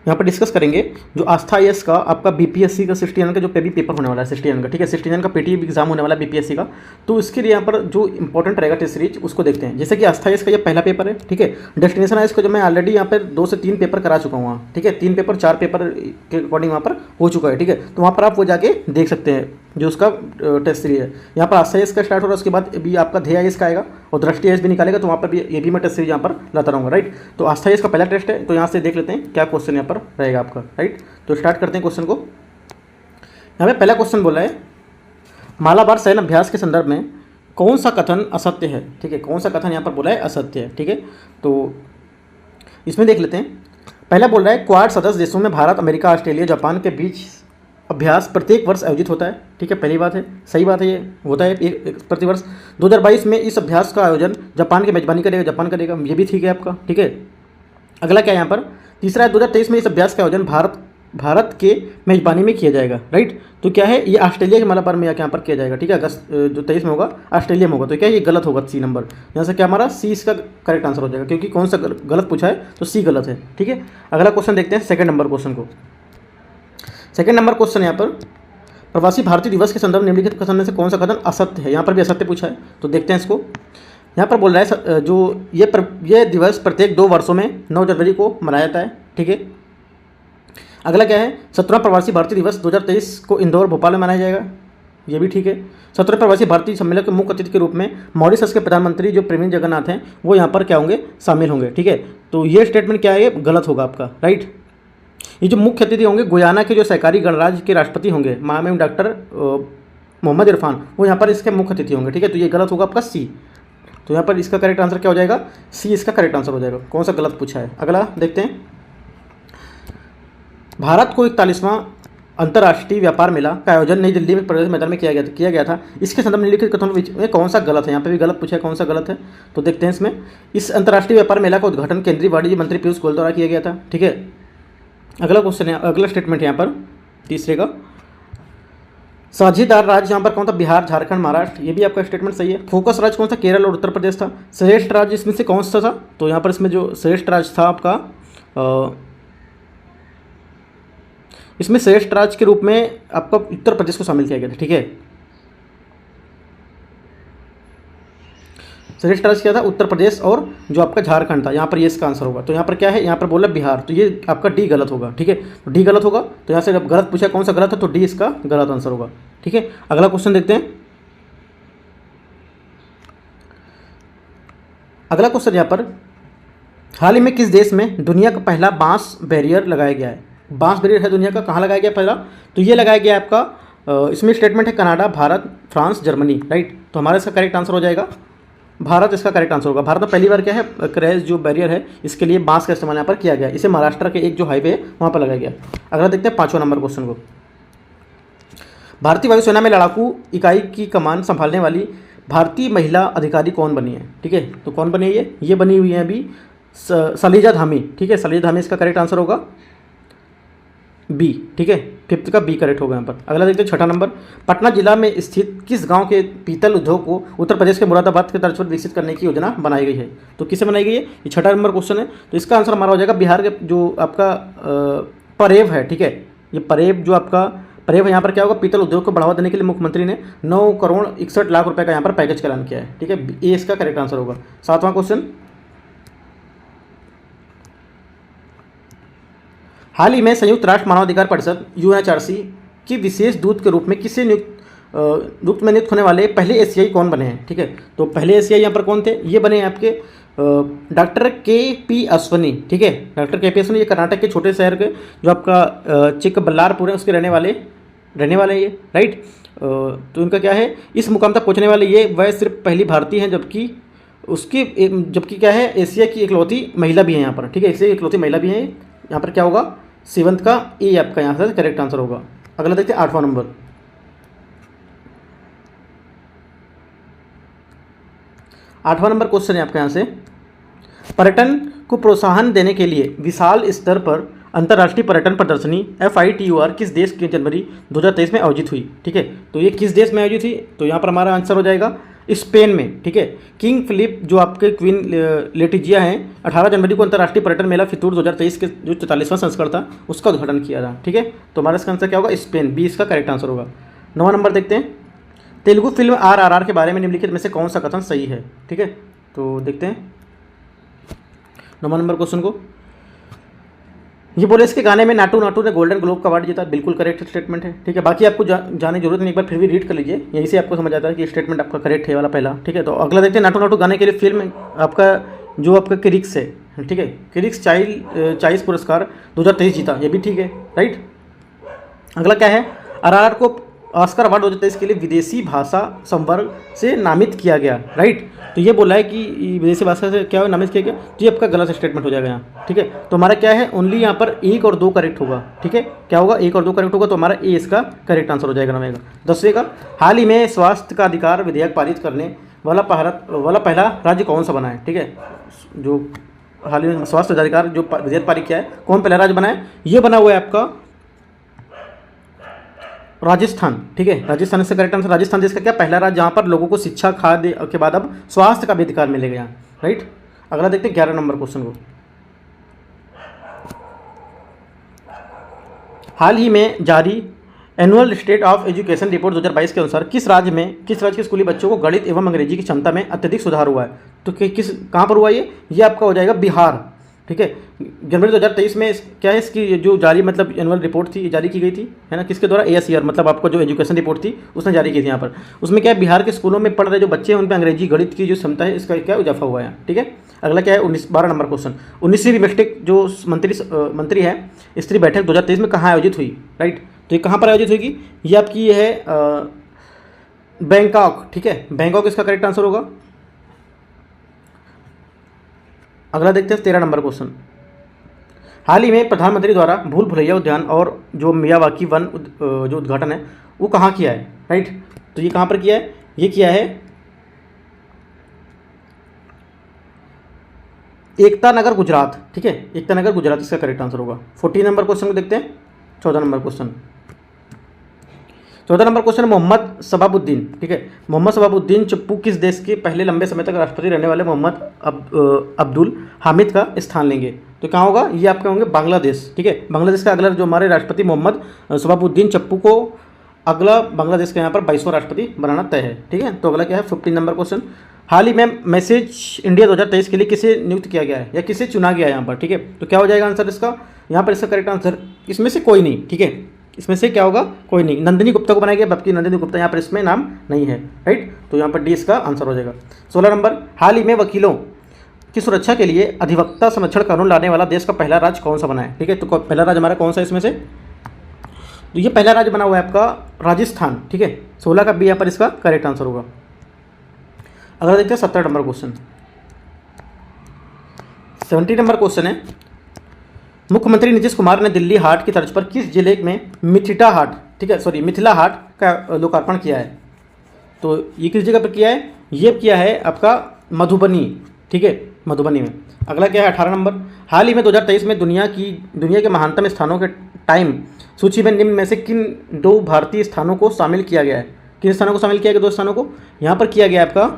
यहाँ पर डिस्कस करेंगे जो आस्था आईएएस का आपका बीपीएससी का 60 का जो पेबी पेपर होने वाला है 60 का, ठीक है। 60 का पेटी एग्जाम होने वाला है बीपीएससी का, तो इसके लिए यहाँ पर जो इंपॉर्टेंट रहेगा टेस्ट सीरीज उसको देखते हैं। जैसे कि आस्था आईएएस का ये पहला पेपर है, ठीक है। डेस्टिनेशन आईएएस को जो मैं ऑलरेडी यहाँ पर 2 से 3 पेपर करा चुका हूँ, ठीक है। 3 पेपर 4 पेपर के अकॉर्डिंग वहाँ पर हो चुका है, ठीक है। तो वहाँ पर आप वो जाके देख सकते हैं जो उसका टेस्ट सीरीज है। यहाँ पर आस्था आईएएस का स्टार्ट हो रहा है, उसके बाद भी आपका ध्येय आईएएस का आएगा और दृष्टि आईएएस भी निकालेगा, तो वहाँ पर भी ये भी मैं टेस्ट सीरीज यहाँ पर लाता रहूँगा, राइट। तो आस्था आईएएस का पहला टेस्ट है, तो यहाँ से देख लेते हैं क्या क्वेश्चन यहाँ पर रहेगा आपका, राइट। तो स्टार्ट करते हैं क्वेश्चन को। यहाँ पे पहला क्वेश्चन बोला है मालाबार सैन्य अभ्यास के संदर्भ में कौन सा कथन असत्य है, ठीक है। कौन सा कथन यहाँ पर बोला है असत्य है, ठीक है। तो इसमें देख लेते हैं। पहला बोल रहा है क्वाड सदस्य देशों में भारत, अमेरिका, ऑस्ट्रेलिया, जापान के बीच अभ्यास प्रत्येक वर्ष आयोजित होता है, ठीक है। पहली बात है, सही बात है, ये होता है प्रतिवर्ष। 2022 में इस अभ्यास का आयोजन जापान की मेजबानी करेगा, जापान करेगा, ये भी ठीक है आपका, ठीक है। अगला क्या है यहाँ पर, तीसरा है 2023 में इस अभ्यास का आयोजन भारत के मेजबानी में किया जाएगा, राइट। तो क्या है, ये ऑस्ट्रेलिया के मालाबार में यहाँ पर किया जाएगा, ठीक है। अगस्त जो 23 में होगा ऑस्ट्रेलिया में होगा, तो क्या ये गलत होगा, सी नंबर। यहाँ से क्या हमारा सी इसका करेक्ट आंसर हो जाएगा, क्योंकि कौन सा गलत पूछा है तो सी गलत है, ठीक है। अगला क्वेश्चन देखते हैं, सेकंड नंबर क्वेश्चन को। सेकंड नंबर क्वेश्चन यहाँ पर प्रवासी भारतीय दिवस के संदर्भ निम्नलिखित कथन में से कौन सा कथन असत्य है। यहाँ पर भी असत्य पूछा है, तो देखते हैं इसको। यहाँ पर बोल रहा है जो ये दिवस प्रत्येक 2 वर्षों में 9 जनवरी को मनाया जाता है, ठीक है। अगला क्या है, 17वां प्रवासी भारतीय दिवस 2023 को इंदौर भोपाल में मनाया जाएगा, ये भी ठीक है। 17वें प्रवासी भारतीय सम्मेलन के मुख्य अतिथि के रूप में मॉरिशस के प्रधानमंत्री जो प्रवीण जगन्नाथ हैं वो यहाँ पर क्या होंगे, शामिल होंगे, ठीक है। तो ये स्टेटमेंट क्या है, ये गलत होगा आपका, राइट। ये जो मुख्य अतिथि होंगे गुयाना के जो सहकारी गणराज्य के राष्ट्रपति होंगे माननीय डॉक्टर मोहम्मद इरफान, वो यहाँ पर इसके मुख्य अतिथि होंगे, ठीक है। तो ये गलत होगा आपका सी। तो यहाँ पर इसका करेक्ट आंसर क्या हो जाएगा, सी इसका करेक्ट आंसर हो जाएगा। कौन सा गलत पूछा है, अगला देखते हैं। भारत को 41वां अंतर्राष्ट्रीय व्यापार मेला का आयोजन नई दिल्ली में प्रगति मैदान में किया गया था। इसके संदर्भ में निम्नलिखित कथनों में कौन सा गलत है, यहाँ पे भी गलत पूछा है, कौन सा गलत है। तो देखते हैं इसमें, इस अंतर्राष्ट्रीय व्यापार मेला का उद्घाटन केंद्रीय वाणिज्य मंत्री पीयूष गोयल द्वारा किया गया था, ठीक है। अगला क्वेश्चन है, अगला स्टेटमेंट यहाँ पर तीसरे का, साझेदार राज्य यहाँ पर कौन था, बिहार, झारखंड, महाराष्ट्र, ये भी आपका स्टेटमेंट सही है। फोकस राज्य कौन सा, केरल और उत्तर प्रदेश था। श्रेष्ठ राज्य इसमें से कौन सा था, तो यहाँ पर इसमें जो श्रेष्ठ राज्य था आपका इसमें श्रेष्ठ राज्य के रूप में आपका उत्तर प्रदेश को शामिल किया गया था, ठीक है। श्रेष्ठ राज्य क्या था, उत्तर प्रदेश और जो आपका झारखंड था, यहाँ पर ये इसका आंसर होगा। तो यहाँ पर क्या है, यहाँ पर बोला बिहार, तो ये आपका डी गलत होगा, ठीक है। तो डी गलत होगा, तो यहाँ से जब गलत पूछा कौन सा गलत है तो डी इसका गलत आंसर होगा, ठीक है। अगला क्वेश्चन देखते हैं। अगला क्वेश्चन यहाँ पर, हाल ही में किस देश में दुनिया का पहला बांस बैरियर लगाया गया है। बांस बैरियर है दुनिया का, कहाँ लगाया गया पहला, तो ये लगाया गया आपका इसमें स्टेटमेंट है Canada, Bharat, France, Germany, right. तो हमारा इसका करेक्ट आंसर हो जाएगा भारत, इसका करेक्ट आंसर होगा। भारत में पहली बार क्या है, क्रैश जो बैरियर है इसके लिए बांस का इस्तेमाल यहाँ पर किया गया। इसे महाराष्ट्र के एक जो हाईवे है वहाँ पर लगाया गया। अगला देखते हैं 5वां नंबर क्वेश्चन को। भारतीय वायुसेना में लड़ाकू इकाई की कमान संभालने वाली भारतीय महिला अधिकारी कौन बनी है, ठीक है। तो कौन बनी है, ये बनी हुई है अभी सलीजा धामी, ठीक है। सलीजा धामी इसका करेक्ट आंसर होगा बी, ठीक है। 5th का बी करेक्ट होगा यहाँ पर। अगला देखते हैं 6वां नंबर, पटना जिला में स्थित किस गांव के पीतल उद्योग को उत्तर प्रदेश के मुरादाबाद के तर्ज पर विकसित करने की योजना बनाई गई है। तो किसे बनाई गई है, ये 6वां नंबर क्वेश्चन है। तो इसका आंसर हमारा हो जाएगा बिहार के जो आपका परेव है, ठीक है। ये परेव जो आपका परेव है, यहाँ पर क्या होगा, पीतल उद्योग को बढ़ावा देने के लिए मुख्यमंत्री ने 9 करोड़ 61 लाख रुपये का यहाँ पर पैकेज का ऐलान किया है, ठीक है। ये इसका करेक्ट आंसर होगा। 7वां क्वेश्चन, हाल ही में संयुक्त राष्ट्र मानवाधिकार परिषद यूएनएचआरसी की विशेष दूत के रूप में किसे नियुक्त होने वाले पहले एशियाई कौन बने हैं, ठीक है। तो पहले एशियाई यहाँ पर कौन थे, ये बने हैं आपके डॉक्टर के.पी. अश्वनी, ठीक है। Doctor KP. अश्वनी ये कर्नाटक के छोटे शहर के जो आपका चिकबल्लारपुर है उसके रहने वाले हैं ये, राइट। तो इनका क्या है, इस मुकाम तक पहुँचने वाले ये वह सिर्फ पहली भारतीय हैं, जबकि क्या है, एशिया की इकलौती महिला भी है यहाँ पर, ठीक है। एशिया की इकलौती महिला भी है। यहाँ पर क्या होगा, 7th का ए आपका यहाँ से करेक्ट आंसर होगा। अगला देखते हैं 8वां नंबर। 8वां नंबर क्वेश्चन है आपका यहाँ से, पर्यटन को प्रोत्साहन देने के लिए विशाल स्तर पर अंतर्राष्ट्रीय पर्यटन प्रदर्शनी FITUR किस देश के जनवरी 2023 में आयोजित हुई, ठीक है। तो ये किस देश में आयोजित हुई, तो यहाँ पर हमारा आंसर हो जाएगा स्पेन में, ठीक है। किंग फिलिप जो आपके क्वीन लेटिजिया हैं 18 जनवरी को अंतर्राष्ट्रीय पर्यटन मेला फितूर 2023 के जो 44वां संस्करण था उसका उद्घाटन किया था, ठीक है। तो हमारा इसका आंसर क्या होगा? स्पेन, बी इसका करेक्ट आंसर होगा। 9वां नंबर देखते हैं, तेलुगु फिल्म RRR के बारे में निम्नलिखित में से कौन सा कथन सही है, ठीक है। तो देखते हैं 9वां नंबर क्वेश्चन को। ये बोले इसके गाने में नाटू नाटू ने गोल्डन ग्लोब का अवार्ड जीता, बिल्कुल करेक्ट स्टेटमेंट है, ठीक है। बाकी आपको जाने की जरूरत नहीं, एक बार फिर भी रीड कर लीजिए, यहीं से आपको समझ आता है कि स्टेटमेंट आपका करेक्ट है वाला पहला, ठीक है। तो अगला देखते हैं, नाटू नाटू गाने के लिए फिल्म आपका जो आपका क्रिक्स है, ठीक है, क्रिक्स चाइल्ड पुरस्कार 2023 जीता, ये भी ठीक है, राइट। अगला क्या है, RRR को ऑस्कर अवार्ड 2023 के लिए विदेशी भाषा संवर्ग से नामित किया गया, राइट। तो ये बोला है कि विदेशी भाषा से क्या नामित किया गया, तो ये आपका गलत स्टेटमेंट हो जाएगा यहाँ, ठीक है। तो हमारा क्या है, ओनली यहाँ पर 1 और 2 करेक्ट होगा, ठीक है। क्या होगा? 1 और 2 करेक्ट होगा, तो हमारा ए इसका करेक्ट आंसर हो जाएगा 9वें का। 10वें का, हाल ही में स्वास्थ्य का अधिकार विधेयक पारित करने वाला पहला राज्य कौन सा बना है, ठीक है। जो हाल ही में स्वास्थ्य अधिकार जो विधेयक पारित किया है, कौन पहला राज्य बना है? ये बना हुआ है आपका राजस्थान, ठीक है। राजस्थान इसका करेक्ट आंसर। राजस्थान देश का क्या पहला राज्य जहाँ पर लोगों को शिक्षा, खाद्य के बाद अब स्वास्थ्य का भी अधिकार मिलेगा यहाँ, राइट। अगला देखते हैं 11 नंबर क्वेश्चन को। हाल ही में जारी annual state of education report 2022 के अनुसार किस राज्य के स्कूली बच्चों को गणित एवं अंग्रेजी की क्षमता में अत्यधिक सुधार हुआ है? तो कहाँ पर हुआ ये आपका हो जाएगा बिहार, ठीक है। जनवरी 2023 में क्या है इसकी जो जारी मतलब एनुअल रिपोर्ट थी, जारी की गई थी, है ना, किसके द्वारा? ASER, मतलब आपको जो एजुकेशन रिपोर्ट थी उसने जारी की थी यहाँ पर। उसमें क्या है, बिहार के स्कूलों में पढ़ रहे जो बच्चे हैं उन पर अंग्रेजी गणित की जो क्षमता है इसका क्या इजाफा हुआ है, ठीक है। अगला क्या है 12 नंबर क्वेश्चन, 19वीं बिम्स्टेक जो मंत्री है स्त्री बैठक 2023 में कहाँ आयोजित हुई, राइट। तो ये कहाँ पर आयोजित होगी? ये आपकी है बैंकॉक, ठीक है। बैंकॉक इसका करेक्ट आंसर होगा। अगला देखते हैं 13 नंबर क्वेश्चन, हाल ही में प्रधानमंत्री द्वारा भूल भुलैया उद्यान और जो मियावाकी वन जो उद्घाटन है वो कहाँ किया है, राइट। तो ये कहाँ पर किया है? ये किया है एकता नगर गुजरात, ठीक है। एकता नगर गुजरात इसका करेक्ट आंसर होगा। 14 नंबर क्वेश्चन को देखते हैं। 14 number question, 14 number question, Mohammed Shababuddin, ठीक है। मोहम्मद शबाबुद्दीन चप्पू किस देश के पहले लंबे समय तक राष्ट्रपति रहने वाले मोहम्मद अब्दुल हामिद का स्थान लेंगे? तो कहाँ होगा? ये आपके होंगे बांग्लादेश, ठीक है। बांग्लादेश का अगला जो हमारे राष्ट्रपति मोहम्मद शबाबुद्दीन चप्पू को अगला बांग्लादेश के यहाँ पर 22वां राष्ट्रपति बनाना तय है, ठीक है। तो अगला क्या है 15 नंबर क्वेश्चन, हाल ही में मैसेज इंडिया 2023 के लिए किसे नियुक्त किया गया है या किसे चुना गया है यहाँ पर, ठीक है। तो क्या हो जाएगा आंसर इसका? यहाँ पर इसका करेक्ट आंसर इसमें से कोई नहीं, ठीक है। इसमें से क्या होगा? कोई नहीं। नंदिनी गुप्ता को बनाया गया, जबकि नंदिनी गुप्ता यहाँ पर इसमें नाम नहीं है, राइट। तो यहाँ पर डी इसका आंसर हो जाएगा। 16 नंबर, हाल ही में वकीलों की सुरक्षा के लिए अधिवक्ता संरक्षण कानून लाने वाला देश का पहला राज्य कौन सा बना है, ठीक है। तो पहला राज्य हमारा कौन सा है इसमें से? तो ये पहला राज्य बना हुआ है आपका राजस्थान, ठीक है। 16 का बी यहाँ पर इसका करेक्ट आंसर होगा। अगला देखते हैं 17 नंबर क्वेश्चन। 70 नंबर क्वेश्चन है, मुख्यमंत्री नीतीश कुमार ने दिल्ली हाट की तर्ज पर किस जिले में मिथिला हाट का लोकार्पण किया है? तो ये किस जगह पर किया है? ये किया है आपका मधुबनी, ठीक है, मधुबनी में। अगला क्या है 18 नंबर, हाल ही में 2023 में दुनिया के महानतम स्थानों के टाइम सूची में निम्न में से किन 2 भारतीय स्थानों को शामिल किया गया है? किन स्थानों को शामिल किया गया? 2 स्थानों को यहाँ पर किया गया आपका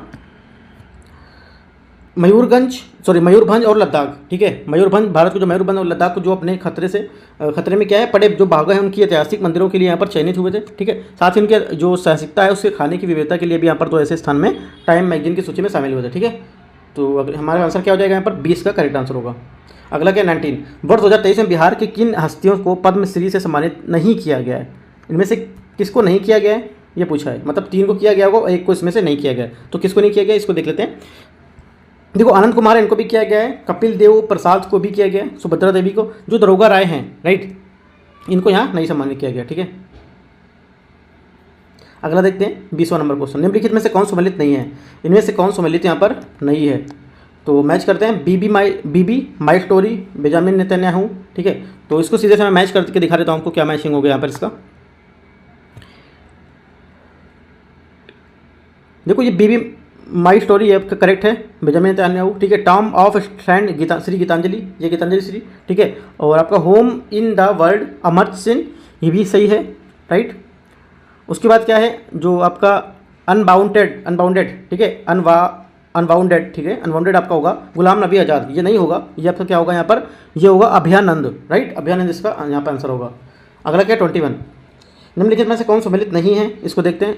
मयूरभंज और लद्दाख, ठीक है। मयूरभंज, भारत को जो मयूरभंज और लद्दाख को जो अपने खतरे में क्या है पड़े जो भाग हैं उनकी ऐतिहासिक मंदिरों के लिए यहाँ पर चयनित हुए थे, ठीक है। साथ ही उनके जो साहसिकता है उसके खाने की विविधता के लिए भी यहाँ पर 2 ऐसे स्थान में टाइम मैगजीन की सूची में शामिल हुए थे, ठीक है। तो हमारा आंसर क्या हो जाएगा यहाँ पर? 20 का करेक्ट आंसर होगा। अगला क्या 19, वर्ष 2023 में बिहार के किन हस्तियों को पद्मश्री से सम्मानित नहीं किया गया है? इनमें से किसको नहीं किया गया है ये पूछा है, मतलब 3 को किया गया होगा, 1 को इसमें से नहीं किया गया। तो किसको नहीं किया गया इसको देख लेते हैं। देखो आनंद कुमार इनको भी किया गया है, कपिल देव प्रसाद को भी किया गया है, सुभद्रा देवी को, जो दरोगा राय हैं, राइट, इनको यहाँ नहीं सम्मानित किया गया, ठीक है। अगला देखते हैं 20वां नंबर क्वेश्चन, निम्नलिखित में से कौन सम्मिलित नहीं है? इनमें से कौन सम्मिलित यहाँ पर नहीं है? तो मैच करते हैं बीबी माई स्टोरी बेंजामिन नेतन्याहू, ठीक है। तो इसको सीधे से मैं मैच करके दिखा देता हूँ आपको क्या मैचिंग हो गया यहाँ पर इसका। देखो ये बीबी माई स्टोरी आपका करेक्ट है, बेंजामिन नेतन्याहू, ठीक है। Tomb of sand Shree Geetanjali, ये गीतांजलि श्री, ठीक है। और आपका home in the world Amartya Sen, ये भी सही है, राइट। उसके बाद क्या है जो आपका अनबाउंडेड, अनबाउंडेड, ठीक है, अनबाउंडेड, ठीक है, अनबाउंडेड आपका होगा गुलाम नबी आज़ाद, ये नहीं होगा, ये आपका क्या होगा यहाँ पर, ये होगा अभयानंद, राइट, अभयानंद इसका यहाँ पर आंसर होगा। अगला क्या 21, निम्नलिखित में से कौन सम्मिलित नहीं है, इसको देखते हैं।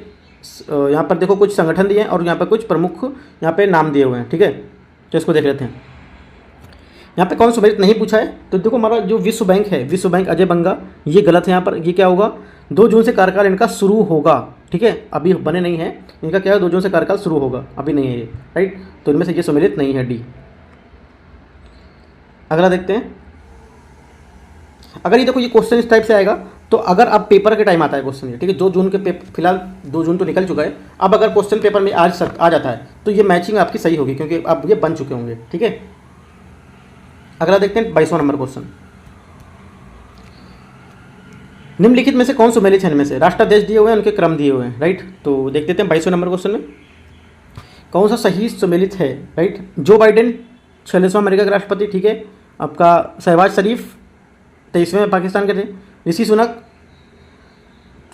यहाँ पर देखो कुछ संगठन दिए हैं और यहाँ पर कुछ प्रमुख यहाँ पे नाम दिए हुए हैं, ठीक है, तो इसको देख लेते हैं। यहाँ पे कौन सम्मिलित नहीं पूछा है, तो देखो हमारा जो विश्व बैंक है, विश्व बैंक अजय बंगा, ये गलत है यहाँ पर, ये क्या होगा, 2 जून से कार्यकाल इनका शुरू होगा, ठीक है, अभी बने नहीं है, इनका क्या है 2 जून से कार्यकाल शुरू होगा, अभी नहीं है ये, राइट, तो इनमें से ये सम्मिलित नहीं है, डी। अगला देखते हैं। अगर ये देखो ये क्वेश्चन इस टाइप से आएगा, तो अगर अब पेपर के टाइम आता है क्वेश्चन ये, ठीक है, 2 जून के फिलहाल 2 जून तो निकल चुका है, अब अगर क्वेश्चन पेपर में आज आ जाता है तो ये मैचिंग आपकी सही होगी, क्योंकि अब ये बन चुके होंगे, ठीक है। अगला देखते हैं 22वां नंबर क्वेश्चन, निम्नलिखित में से कौन सम्मिलित है इनमें से, राष्ट्राध्यक्ष दिए हुए हैं, उनके क्रम दिए हुए हैं, राइट, तो देख लेते हैं 22वें नंबर क्वेश्चन में कौन सा सही सम्मिलित है, राइट। जो बाइडेन 46वां अमेरिका के राष्ट्रपति, ठीक है, आपका शहबाज शरीफ 23वें पाकिस्तान के थे, ऋषि सुनक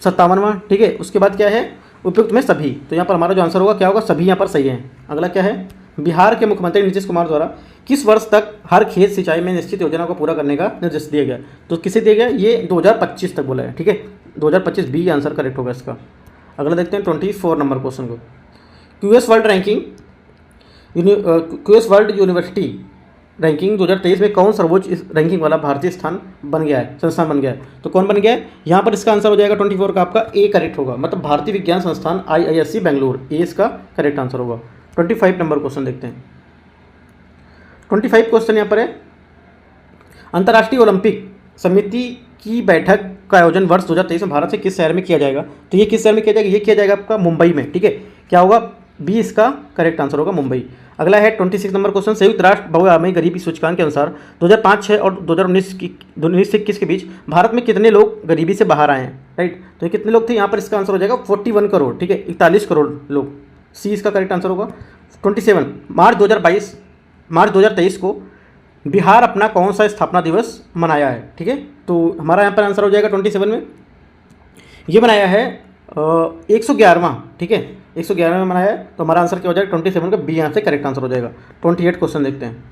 57वां, ठीक है, उसके बाद क्या है, उपयुक्त में सभी, तो यहाँ पर हमारा जो आंसर होगा क्या होगा, सभी यहाँ पर सही है। अगला क्या है, बिहार के मुख्यमंत्री नीतीश कुमार द्वारा किस वर्ष तक हर खेत सिंचाई में निश्चित योजना को पूरा करने का निर्देश दिया गया, तो किसे दिया गया, ये 2025 तक बोला है, ठीक है, 2025 बी आंसर करेक्ट होगा इसका। अगला देखते हैं 24 नंबर क्वेश्चन को, QS world ranking, QS world university ranking 2023 में कौन सर्वोच्च इस रैंकिंग वाला भारतीय स्थान बन गया है, संस्थान बन गया है, तो कौन बन गया है, यहाँ पर इसका आंसर हो जाएगा 24 का आपका ए करेक्ट होगा, मतलब भारतीय विज्ञान संस्थान IISc बेंगलुरु, ए इसका करेक्ट आंसर होगा। 25 नंबर क्वेश्चन देखते हैं। 25 क्वेश्चन यहाँ पर है, अंतर्राष्ट्रीय ओलंपिक समिति की बैठक का आयोजन वर्ष 2023 में भारत से किस शहर में किया जाएगा, तो ये किस शहर में किया जाएगा, ये किया जाएगा आपका मुंबई में, ठीक है, क्या होगा, बी इसका करेक्ट आंसर होगा, मुंबई। अगला है 26 नंबर क्वेश्चन, संयुक्त राष्ट्र बहुआयामी गरीबी सूचकांक के अनुसार 2005-6 और 2019 से 21 के बीच भारत में कितने लोग गरीबी से बाहर आए हैं, राइट, तो ये कितने लोग थे, यहाँ पर इसका आंसर हो जाएगा 41 करोड़, ठीक है, 41 करोड़ लोग, सी इसका करेक्ट आंसर होगा। 27 मार्च 2023 को बिहार अपना कौन सा स्थापना दिवस मनाया है, ठीक है, तो हमारा यहाँ पर आंसर हो जाएगा 27 में, ये मनाया है 111वां, ठीक है, 111 में मनाया है, तो हमारा आंसर क्या हो जाएगा 27 का बी यहाँ से करेक्ट आंसर हो जाएगा। 28 क्वेश्चन देखते हैं।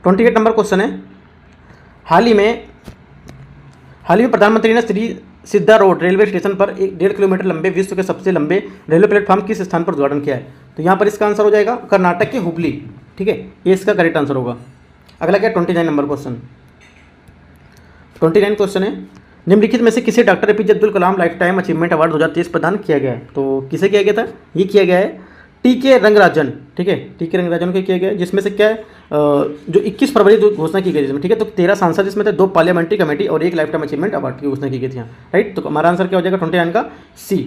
28 नंबर क्वेश्चन है, हाल ही में प्रधानमंत्री ने श्री सिद्धा रोड रेलवे स्टेशन पर 1.5 किलोमीटर लंबे विश्व के सबसे लंबे रेलवे प्लेटफॉर्म किस स्थान पर उद्घाटन किया है, तो यहाँ पर इसका आंसर हो जाएगा कर्नाटक के हुबली, ठीक है, ये इसका करेक्ट आंसर होगा। अगला क्या 29 नंबर क्वेश्चन, 29 क्वेश्चन है, निम्नलिखित में से किसे doctor APJ Abdul Kalam life time achievement award 2023 प्रदान किया गया है, तो किसे किया गया था, ये किया गया है TK रंगराजन, ठीक है, TK रंगराजन को किया गया है, जिसमें से क्या है जो 21 फरवरी जो घोषणा की गई जिसमें, ठीक है, तो 13 सांसद इसमें थे, 2 पार्लियामेंट्री कमेटी और 1 लाइफ टाइम अचीवमेंट अवार्ड की घोषणा की गई थी यहाँ, राइट, तो हमारा आंसर क्या हो जाएगा 29 का सी।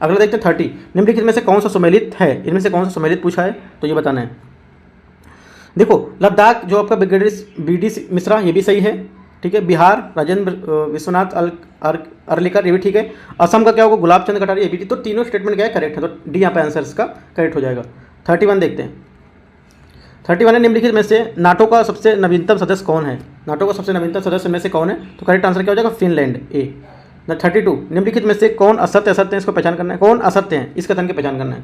अगला देखते हैं 30, निम्नलिखित में से कौन सा सम्मिलित है, इनमें से कौन सा सम्मिलित पूछा है, तो ये बताना है। देखो लद्दाख जो आपका ब्रिगेडियर BD मिश्रा, ये भी सही है, ठीक है, बिहार राजेंद्र विश्वनाथ अर्लिकर, ये भी ठीक है, असम का क्या होगा गुलाब चंद कटारिया, ये भी, तो तीनों स्टेटमेंट क्या है करेक्ट है, तो डी यहाँ पे आंसर इसका करेक्ट हो जाएगा। 31 देखते हैं। 31 है, निम्नलिखित में से नाटो का सबसे नवीनतम सदस्य कौन है, नाटो का सबसे नवीनतम सदस्य में से कौन है, तो करेक्ट आंसर क्या हो जाएगा फिनलैंड, ए। 32 निम्नलिखित में से कौन असत्य असत्य है, इसको पहचान करना है, कौन असत्य है इस कथन की पहचान करना है,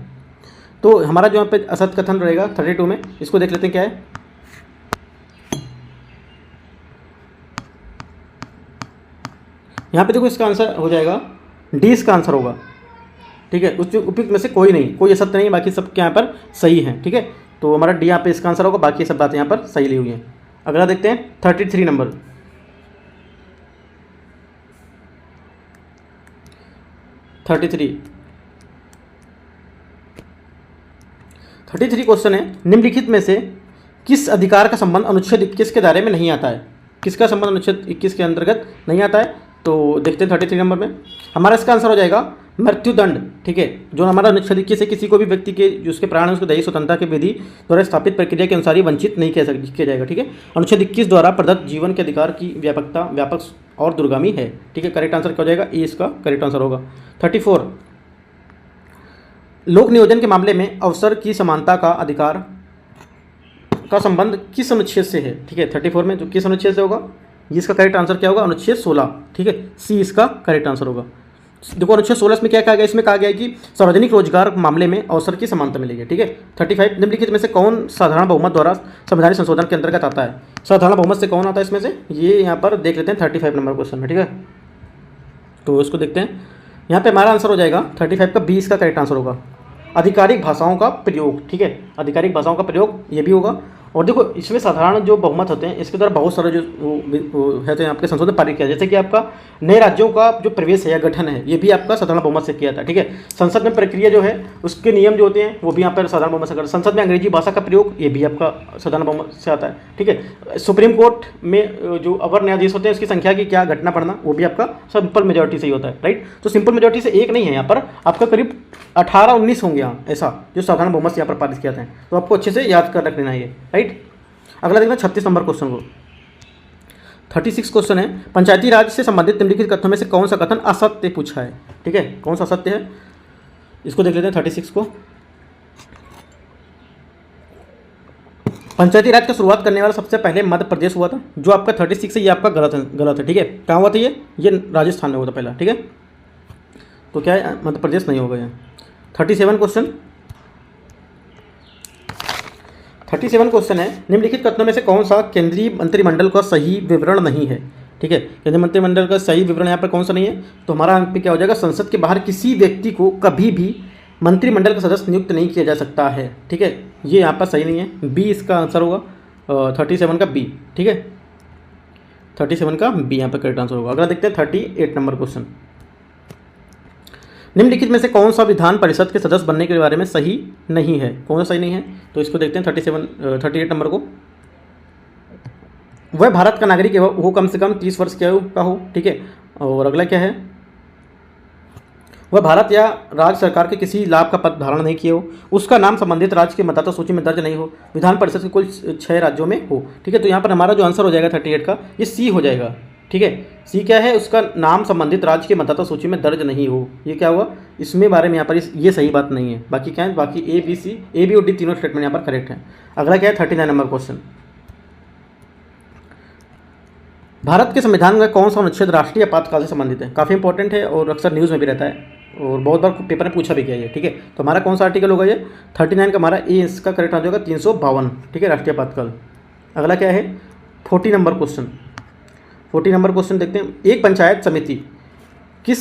तो हमारा जो यहाँ पे असत्य कथन रहेगा 32 में, इसको देख लेते हैं क्या है। यहाँ पे देखो इसका आंसर हो जाएगा डी, इसका आंसर होगा, ठीक है, उस उपयुक्त में से कोई नहीं, कोई असत्य नहीं, बाकी सब यहाँ पर सही है, ठीक है, तो हमारा डी यहाँ पे इसका आंसर होगा, बाकी सब बातें यहाँ पर सही ली हुई हैं। अगला देखते हैं 33 नंबर, 33 क्वेश्चन है, निम्नलिखित में से किस अधिकार का संबंध अनुच्छेद 21 के दायरे में नहीं आता है, किसका संबंध अनुच्छेद 21 के अंतर्गत नहीं आता है, तो देखते हैं 33 नंबर में, हमारा इसका आंसर हो जाएगा मृत्युदंड, ठीक है, जो हमारा अनुच्छेद 21 से किसी को भी व्यक्ति के जो उसके प्राण है उसको दैहिक स्वतंत्रता के विधि द्वारा स्थापित प्रक्रिया के अनुसार ही वंचित नहीं किया जाएगा, ठीक है, अनुच्छेद 21 द्वारा प्रदत्त जीवन के अधिकार की व्यापकता व्यापक और दूरगामी है, ठीक है, करेक्ट आंसर क्या हो जाएगा, ए इसका करेक्ट आंसर होगा। 34 लोक नियोजन के मामले में अवसर की समानता का अधिकार का संबंध किस अनुच्छेद से है, ठीक है, 34 में जो किस अनुच्छेद से होगा, ये इसका करेक्ट आंसर क्या होगा अनुच्छेद 16, ठीक है, सी इसका करेक्ट आंसर होगा। देखो अनुच्छेद 16 में क्या कहा गया, इसमें कहा गया है कि सार्वजनिक रोजगार मामले में अवसर की समानता मिलेगी। ठीक है। 35 निम्नलिखित में से कौन साधारण बहुमत द्वारा संवैधानिक संशोधन के अंतर्गत आता है? साधारण बहुमत से कौन आता है इसमें से, ये यहाँ पर देख लेते हैं 35 नंबर क्वेश्चन में। ठीक है, तो इसको देखते हैं। यहाँ पे हमारा आंसर हो जाएगा 35 का 20 का करेक्ट आंसर होगा आधिकारिक भाषाओं का प्रयोग। ठीक है, आधिकारिक भाषाओं का प्रयोग ये भी होगा। और देखो इसमें साधारण जो बहुमत होते हैं इसके द्वारा बहुत सारे जो है तो आपके संशोधन पारित किया, जैसे कि आपका नए राज्यों का जो प्रवेश है या गठन है ये भी आपका साधारण बहुमत से किया था। ठीक है, संसद में प्रक्रिया जो है उसके नियम जो होते हैं वो भी यहाँ पर साधारण बहुमत से करते हैं। संसद में अंग्रेजी भाषा का प्रयोग ये भी आपका साधारण बहुमत से आता है। ठीक है, सुप्रीम कोर्ट में जो अवर न्यायाधीश होते हैं उसकी संख्या की क्या घटना पड़ना वो भी आपका सिंपल मेजोरिटी से ही होता है। राइट, तो सिंपल मेजोरिटी से एक नहीं है, यहाँ पर आपका करीब 18-19 होंगे यहाँ ऐसा जो साधारण बहुमत से यहाँ पर पारित किया था। तो आपको अच्छे से याद कर रख लेना है। राइट, अगला देखना 36 नंबर क्वेश्चन को। 36 क्वेश्चन है, पंचायती राज से संबंधित निम्नलिखित कथनों में से कौन सा कथन असत्य पूछा है? ठीक है, कौन सा असत्य है इसको देख लेते हैं 36 को। पंचायती राज का शुरुआत करने वाला सबसे पहले मध्य प्रदेश हुआ था, जो आपका 36 है ये आपका गलत है। ठीक है, कहाँ हुआ था ये राजस्थान में हुआ था पहला। ठीक है, तो क्या है मध्य प्रदेश नहीं होगा यहाँ। 37 क्वेश्चन 37 क्वेश्चन है, निम्नलिखित कथनों में से कौन सा केंद्रीय मंत्रिमंडल का सही विवरण नहीं है? ठीक है, केंद्रीय मंत्रिमंडल का सही विवरण यहाँ पर कौन सा नहीं है, तो हमारा अंक पे क्या हो जाएगा, संसद के बाहर किसी व्यक्ति को कभी भी मंत्रिमंडल का सदस्य नियुक्त नहीं किया जा सकता है। ठीक है, ये यहाँ पर सही नहीं है, बी इसका आंसर होगा 37 का बी। ठीक है, 37 का बी यहाँ पर करेक्ट आंसर होगा। अगला देखते हैं 38 नंबर क्वेश्चन, निम्नलिखित में से कौन सा विधान परिषद के सदस्य बनने के बारे में सही नहीं है? कौन सा सही नहीं है, तो इसको देखते हैं 38 नंबर को। वह भारत का नागरिक है, वो कम से कम 30 वर्ष की आयु का हो। ठीक है, और अगला क्या है, वह भारत या राज्य सरकार के किसी लाभ का पद धारण नहीं किए हो, उसका नाम संबंधित राज्य के मतदाता सूची में दर्ज नहीं हो, विधान परिषद के कुल 6 राज्यों में हो। ठीक है, तो यहाँ पर हमारा जो आंसर हो जाएगा 38 का ये सी हो जाएगा। ठीक है, सी क्या है, उसका नाम संबंधित राज्य के मतदाता सूची में दर्ज नहीं हो, ये क्या हुआ, इसमें बारे में यहाँ पर ये सही बात नहीं है। बाकी क्या है, बाकी ए बी और डी तीनों स्टेटमेंट यहाँ पर करेक्ट है। अगला क्या है 39 नंबर क्वेश्चन, भारत के संविधान का कौन सा अनुच्छेद राष्ट्रीय आपातकाल से संबंधित है? काफ़ी इंपॉर्टेंट है और अक्सर न्यूज़ में भी रहता है और बहुत बार पेपर में पूछा भी गया है। ठीक है, तो हमारा कौन सा आर्टिकल होगा ये 39 का, हमारा ए इसका करेक्ट आंसर होगा 352। ठीक है, राष्ट्रीय आपातकाल। अगला क्या है 40 नंबर क्वेश्चन। 40 नंबर क्वेश्चन देखते हैं, एक पंचायत समिति किस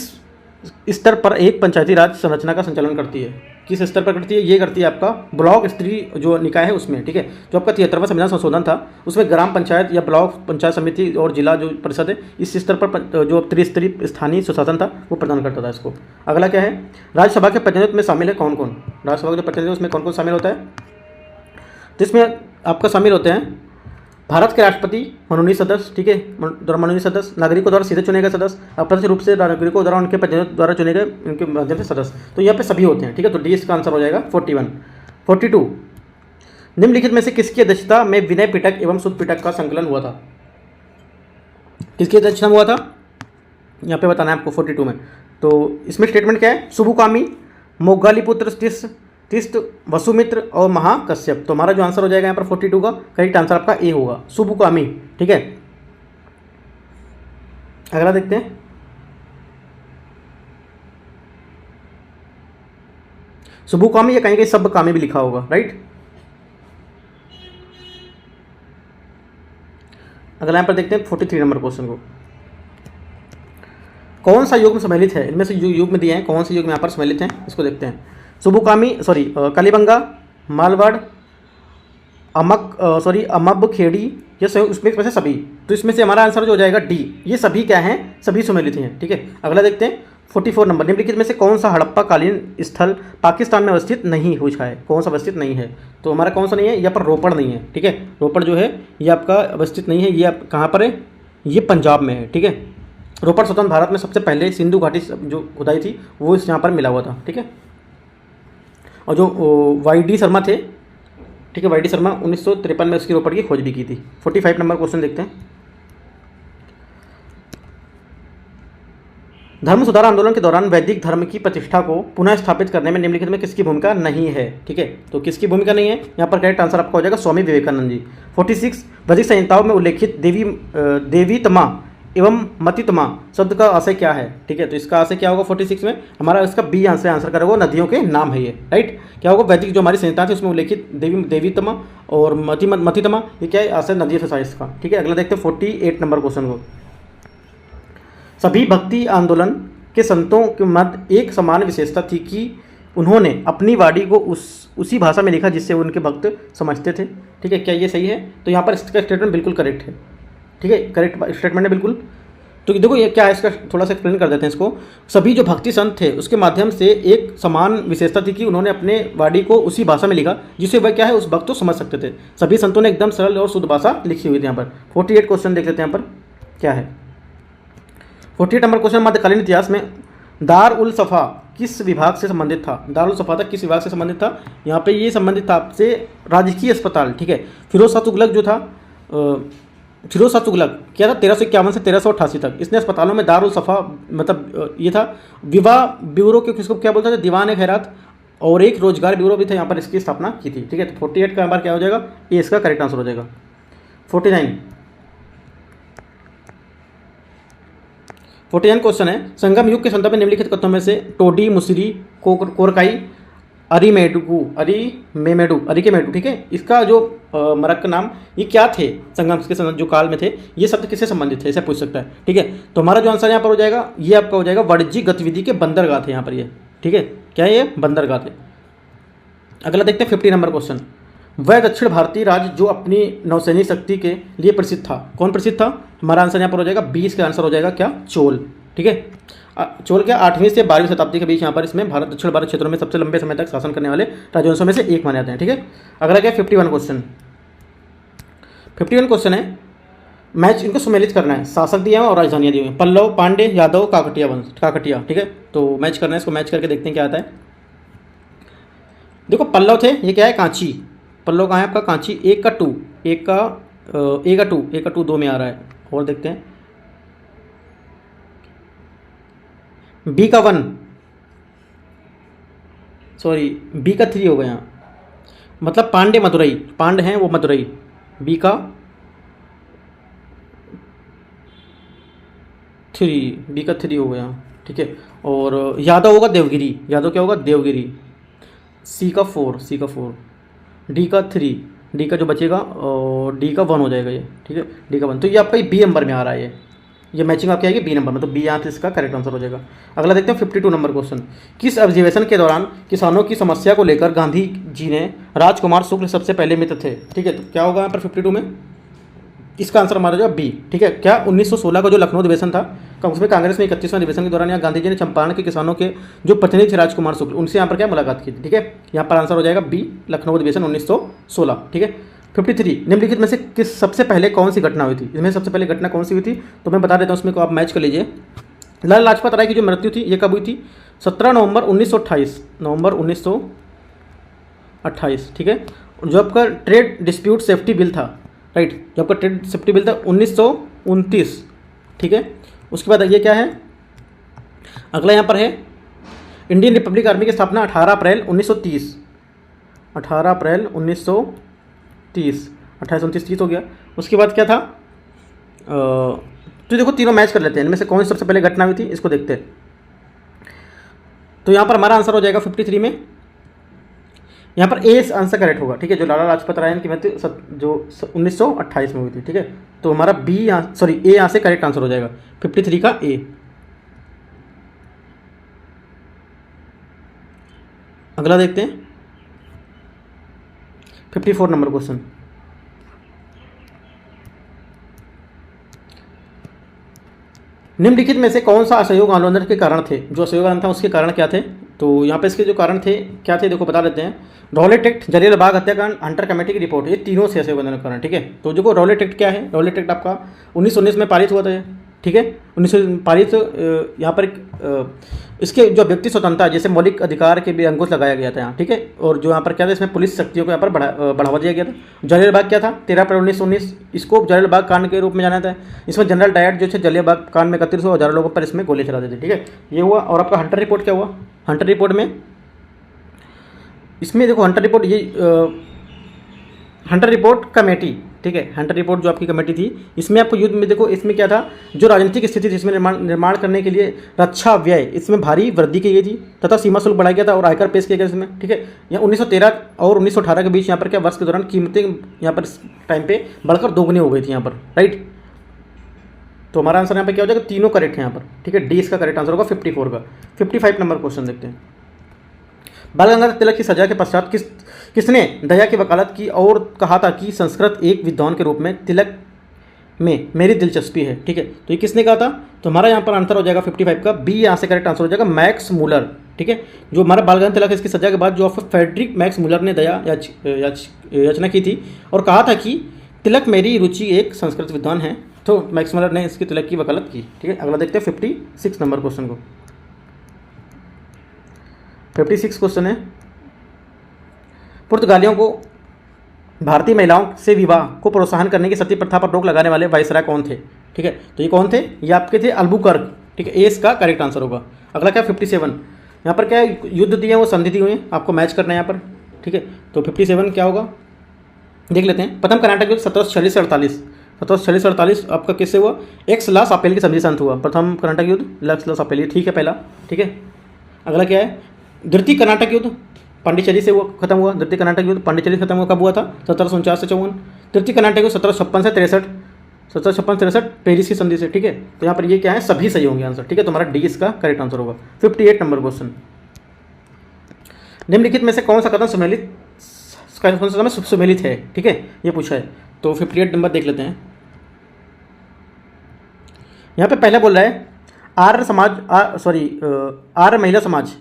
स्तर पर एक पंचायती राज संरचना का संचालन करती है? किस स्तर पर करती है? ये करती है आपका ब्लॉक स्तरीय जो निकाय है उसमें। ठीक है, जो आपका 73वां संविधान संशोधन था उसमें ग्राम पंचायत या ब्लॉक पंचायत समिति और जिला जो परिषद है इस स्तर पर जो त्रिस्तरीय स्थानीय सुशासन था वो प्रदान करता था इसको। अगला क्या है, राज्यसभा के प्रतिनिधित्व में शामिल है कौन कौन? राज्यसभा के जो प्रतिनिधित्व उसमें कौन कौन शामिल होता है, तो इसमें आपका शामिल होते हैं भारत के राष्ट्रपति मनोनीत सदस्य। ठीक है, मनोनीत सदस्य, नागरिकों द्वारा सीधे चुने गए सदस्य, अप्रत्यक्ष रूप से नागरिकों द्वारा उनके प्रतिनिधित्व द्वारा चुने गए उनके माध्यम से सदस्य, तो यहाँ पे सभी होते हैं। ठीक है, तो डी इसका आंसर हो जाएगा 41। 42 निम्नलिखित में से किसकी अध्यक्षता में विनय पिटक एवं सुध पिटक का संकलन हुआ था? किसकी अध्यक्षता में हुआ था यहाँ पे बताना है आपको 42 में। तो इसमें स्टेटमेंट क्या है, सुबुकामी, मोगालीपुत्र तिस्त, वसुमित्र और महाकश्यप। तो हमारा जो आंसर हो जाएगा यहाँ पर 42 का करेक्ट आंसर आपका ए होगा, सुबुकामी। ठीक है, अगला देखते हैं, सुबुकामी या कहीं कहीं सबकामी भी लिखा होगा। राइट, अगला यहाँ पर देखते हैं 43 नंबर क्वेश्चन को, कौन सा युग में सम्मिलित है? इनमें से जो युग में दिए हैं कौन से युग में यहाँ पर सम्मिलित हैं इसको देखते हैं। सुबुकामी कलिबंगा, मालवाड़, अमब खेड़ी, ये उसमें से सभी, तो इसमें से हमारा आंसर जो हो जाएगा डी, ये सभी क्या हैं, सभी सम्मिलित हैं। ठीक है, अगला देखते हैं 44 नंबर, निम्नलिखित में से कौन सा हड़प्पा कालीन स्थल पाकिस्तान में अवस्थित नहीं हो है? कौन सा अवस्थित नहीं है, तो हमारा कौन सा नहीं है, यहाँ पर रोपड़ नहीं है। ठीक है, रोपड़ जो है ये आपका अवस्थित नहीं है, ये आप कहाँ पर है, ये पंजाब में है। ठीक है, रोपड़ स्वतंत्र भारत में सबसे पहले सिंधु घाटी जो खुदाई थी वो यहाँ पर मिला हुआ था। ठीक है, और जो वाई.डी. शर्मा थे, ठीक है, वाई.डी. शर्मा 1953 में उसकी रोपड़ की खोज भी की थी। 45 नंबर क्वेश्चन देखते हैं, धर्म सुधार आंदोलन के दौरान वैदिक धर्म की प्रतिष्ठा को पुनः स्थापित करने में निम्नलिखित में किसकी भूमिका नहीं है? ठीक है, तो किसकी भूमिका नहीं है, यहाँ पर करेक्ट आंसर आपका हो जाएगा स्वामी विवेकानंद जी। 46 वैदिक संहिताओं में उल्लेखित देवीतमा एवं मतितमा शब्द का आशय क्या है, ठीक है। तो इसका आशय क्या होगा 46 में हमारा, इसका बी आंसर करेगा, नदियों के नाम है ये, राइट। क्या होगा, वैदिक जो हमारी संहिता थी उसमें उल्लेखित देवीतमा और मतितमा, ये क्या है, आशय नदियों से था इसका, ठीक है। अगला देखते हैं 48 नंबर क्वेश्चन को। सभी भक्ति आंदोलन के संतों के मध्य एक समान विशेषता थी कि उन्होंने अपनी वाणी को उसी भाषा में लिखा जिससे उनके भक्त समझते थे, ठीक है। क्या ये सही है? तो यहाँ पर इसका स्टेटमेंट बिल्कुल करेक्ट है, ठीक है, करेक्ट स्टेटमेंट है बिल्कुल। तो देखो ये क्या है, इसका थोड़ा सा एक्सप्लेन कर देते हैं इसको। सभी जो भक्ति संत थे उसके माध्यम से एक समान विशेषता थी कि उन्होंने अपने वाणी को उसी भाषा में लिखा जिससे वह क्या है, उस भक्त को समझ सकते थे। सभी संतों ने एकदम सरल और शुद्ध भाषा लिखी हुई थी। यहाँ पर 48 क्वेश्चन देख लेते हैं। यहाँ पर क्या है 48 नंबर क्वेश्चन, मध्यकालीन इतिहास में दार उल सफ़ा किस विभाग से संबंधित था? दार उल सफ़ा था किस विभाग से संबंधित था? यहाँ पे ये संबंधित था आपसे राजकीय अस्पताल, ठीक है। फिरोज शाह तुगलक जो था, फिरोज शाह तुगलक क्या था 1351 से 1388 तक, इसने अस्पतालों में दार उल सफ़ा मतलब ये था। विवाह ब्यूरो के किसको क्या बोलते थे? दीवान खैरात, और एक रोजगार ब्यूरो भी था, यहाँ पर इसकी स्थापना की थी, ठीक है। तो 48 का बार क्या हो जाएगा, ये इसका करेक्ट आंसर हो जाएगा। 49 क्वेश्चन है, संगम युग के संदर्भ में निम्नलिखित कथनों में से टोडी, मुसिरी, कोरकाई, अरिकेमेडू, ठीक है, इसका जो मरक नाम ये क्या थे संगम के संदर्भ जो काल में थे, ये शब्द किससे संबंधित है, इसे पूछ सकता है, ठीक है। तो हमारा जो आंसर यहाँ पर हो जाएगा, ये आपका हो जाएगा वाणिज्यिक गतिविधि के बंदरगाह थे यहाँ पर ये, ठीक है। क्या है ये? बंदरगाह थे। अगला देखते हैं 50 नंबर क्वेश्चन। वह दक्षिण भारतीय राज्य जो अपनी नौसैनिक शक्ति के लिए प्रसिद्ध था, कौन प्रसिद्ध था? हमारा आंसर यहाँ पर हो जाएगा 20 का आंसर हो जाएगा क्या? चोल, ठीक है। चोल क्या 8वीं से 12वीं शताब्दी के बीच यहाँ पर इसमें भारत दक्षिण भारत क्षेत्रों में सबसे लंबे समय तक शासन करने वाले राजवंशों में से एक माने जाते हैं, ठीक है। अगला क्या 51 क्वेश्चन। 51 क्वेश्चन है, मैच इनको सुमेलित करना है। शासक दिए हैं और राजधानियाँ दी हुई हैं, पल्लव, पांडे, यादव, काकटिया वंश, काकटिया, ठीक है। तो मैच करना है, इसको मैच करके देखते हैं क्या आता है। देखो पल्लव थे, ये क्या है? कांची। पल्लव कहाँ है आपका? कांची। एक का 2 2 में आ रहा है। और देखते हैं बी का 1, सॉरी बी का 3 हो गया, मतलब पांडे मदुरई, पांड हैं वो मदुरई। बी का 3 हो गया, ठीक है। और यादव होगा देवगिरी, यादव क्या होगा? देवगिरी। सी का 4, डी का 3, डी का जो बचेगा और डी का 1 हो जाएगा ये, ठीक है, डी का 1। तो ये आपका बी नंबर में आ रहा है, ये मैचिंग आपकी आएगी बी नंबर में, तो बी यहाँ से इसका करेक्ट आंसर हो जाएगा। अगला देखते हैं 52 नंबर क्वेश्चन। किस अधिवेशन के दौरान किसानों की समस्या को लेकर गांधी जी ने राजकुमार शुक्ल सबसे पहले मित्र थे, ठीक है। तो क्या होगा यहाँ पर 52 में? इसका आंसर हमारा जो बी, ठीक है। क्या 1916 का जो लखनऊ अधिवेशन था, उसमें कांग्रेस ने 31वें अधिवेशन के दौरान यहाँ गांधी जी ने चंपारण के किसानों के जो प्रतिनिधि थे राजकुमार शुक्ल, उनसे यहाँ पर क्या मुलाकात की थी, ठीक है। यहाँ पर आंसर हो जाएगा बी, लखनऊ अधिवेशन 1916, ठीक है। 53 निम्नलिखित में से किस सबसे पहले कौन सी घटना हुई थी? इसमें सबसे पहले घटना कौन सी हुई थी? तो मैं बता देता हूँ, उसमें को आप मैच कर लीजिए। लाला लाजपत राय की जो मृत्यु थी ये कब हुई थी? 17 नवंबर 1928, ठीक है। जो आपका ट्रेड डिस्प्यूट सेफ्टी बिल था, राइट, जो आपका ट्रेड सेफ्टी बिल था 1929, ठीक है। उसके बाद ये क्या है अगला यहाँ पर है, इंडियन रिपब्लिक आर्मी की स्थापना 18 अप्रैल 1930, 18 अप्रैल 1930, 28-29-30 हो गया। उसके बाद क्या था? तो देखो तीनों मैच कर लेते हैं, इनमें से कौन सी सबसे पहले घटना हुई थी इसको देखते हैं। तो यहाँ पर हमारा आंसर हो जाएगा 53 में, यहाँ पर ए आंसर करेक्ट होगा, ठीक है। जो लाला लाजपत राय की मृत्यु जो 1928 में हुई थी, ठीक है। तो हमारा बी ए यहाँ से करेक्ट आंसर हो जाएगा 53 का ए। अगला देखते हैं 54 नंबर क्वेश्चन। निम्नलिखित में से कौन सा असहयोग आंदोलन के कारण थे? जो असहयोग आंदोलन था उसके कारण क्या थे? तो यहाँ पे इसके जो कारण थे क्या थे देखो बता देते हैं। रॉलेट एक्ट, जलियांवाला बाग हत्याकांड, हंटर कमेटी की रिपोर्ट, ये तीनों से असहयोग आंदोलन के कारण, ठीक है। तो देखो रॉलेट एक्ट क्या है? रॉलेट एक्ट आपका 1919 में पारित हुआ था, ठीक है। 1919 पारित यहाँ पर इसके जो व्यक्ति स्वतंत्रता जैसे मौलिक अधिकार के भी अंकुश लगाया गया था यहाँ, ठीक है। और जो यहाँ पर क्या था, इसमें पुलिस शक्तियों को यहाँ पर बढ़ावा दिया गया था। जलियांवाला बाग क्या था? 13 अप्रैल 1919, इसको जलियांवाला बाग कांड के रूप में जाना था। इसमें जनरल डायर जो है जलियांवाला बाग कांड में 3100 हज़ारों लोगों पर इसमें गोली चला दी थी, ठीक है। ये हुआ। और आपका हंटर रिपोर्ट क्या हुआ? हंटर रिपोर्ट में इसमें देखो हंटर रिपोर्ट ये हंटर रिपोर्ट कमेटी ठीक है, हंटर रिपोर्ट जो आपकी कमेटी थी, इसमें आपको युद्ध में देखो, इसमें क्या था, जो राजनीतिक स्थिति थी इसमें निर्माण करने के लिए रक्षा व्यय इसमें भारी वृद्धि की गई थी तथा सीमा शुल्क बढ़ाया गया था और आयकर पेश किया गया इसमें, ठीक है। यहाँ 1913 और 1918 के बीच यहाँ पर क्या वर्ष के दौरान कीमतें यहाँ पर टाइम पे बढ़कर दोगुनी हो गई थी यहाँ पर, राइट। तो हमारा आंसर यहाँ पे क्या हो जाएगा, तीनों करेक्ट है यहाँ पर, ठीक है। डी इसका करेक्ट आंसर होगा 54 का। 55 नंबर क्वेश्चन देखते हैं। बाल गंगाधर तिलक की सजा के पश्चात किसने दया की वकालत की और कहा था कि संस्कृत एक विद्वान के रूप में तिलक में मेरी दिलचस्पी है, ठीक है। तो ये किसने कहा था, तो हमारा यहाँ पर आंसर हो जाएगा 55 का बी, यहाँ से करेक्ट आंसर हो जाएगा मैक्स मूलर, ठीक है। जो हमारा बाल गंगाधर तिलक है, इसकी सजा के बाद जो फेडरिक मैक्स मूलर ने दया याचना की थी और कहा था कि तिलक मेरी रुचि एक संस्कृत विद्वान है, तो मैक्स मूलर ने इसकी तिलक की वकालत की, ठीक है। अगला देखते हैं 56 नंबर क्वेश्चन को। 56 क्वेश्चन है, पुर्तगालियों को भारतीय महिलाओं से विवाह को प्रोत्साहन करने की सती प्रथा पर रोक लगाने वाले वायसराय कौन थे, ठीक है। तो ये कौन थे, ये आपके थे अल्बुकर्क, ठीक है। ए इसका करेक्ट आंसर होगा। अगला क्या 57, यहाँ पर क्या युद्ध दिए हैं वो संधि दी हुई है, आपको मैच करना है यहाँ पर, ठीक है। तो 57 क्या होगा देख लेते हैं। प्रथम कर्नाटक युद्ध 1746 से 48 आपका किससे हुआ, एक्स ला सापेल की संधि से अंत हुआ। प्रथम कर्नाटक युद्ध लक्स ला सापेल, ठीक है पहला, ठीक है। अगला क्या है, द्वितीय कर्नाटक युद्ध पांडिचेरी से वो खत्म हुआ। द्वितीय कर्नाटक युद्ध पांडिचेरी से खत्म हुआ, कब हुआ था, 1749 से 54। तृतीय कर्नाटक युद्ध 1756 से 63, 1756-63 पेरिस की संधि से, ठीक है। तो यहाँ पर ये क्या है, सभी सही होंगे आंसर, ठीक है। तुम्हारा डी इसका करेक्ट आंसर होगा। 58 नंबर क्वेश्चन, निम्नलिखित में से कौन सा कदम सुमेलित है, ठीक है, ये पूछा है। तो 58 नंबर देख लेते हैं। यहाँ पे पहला बोल रहा है आर्य महिला समाज,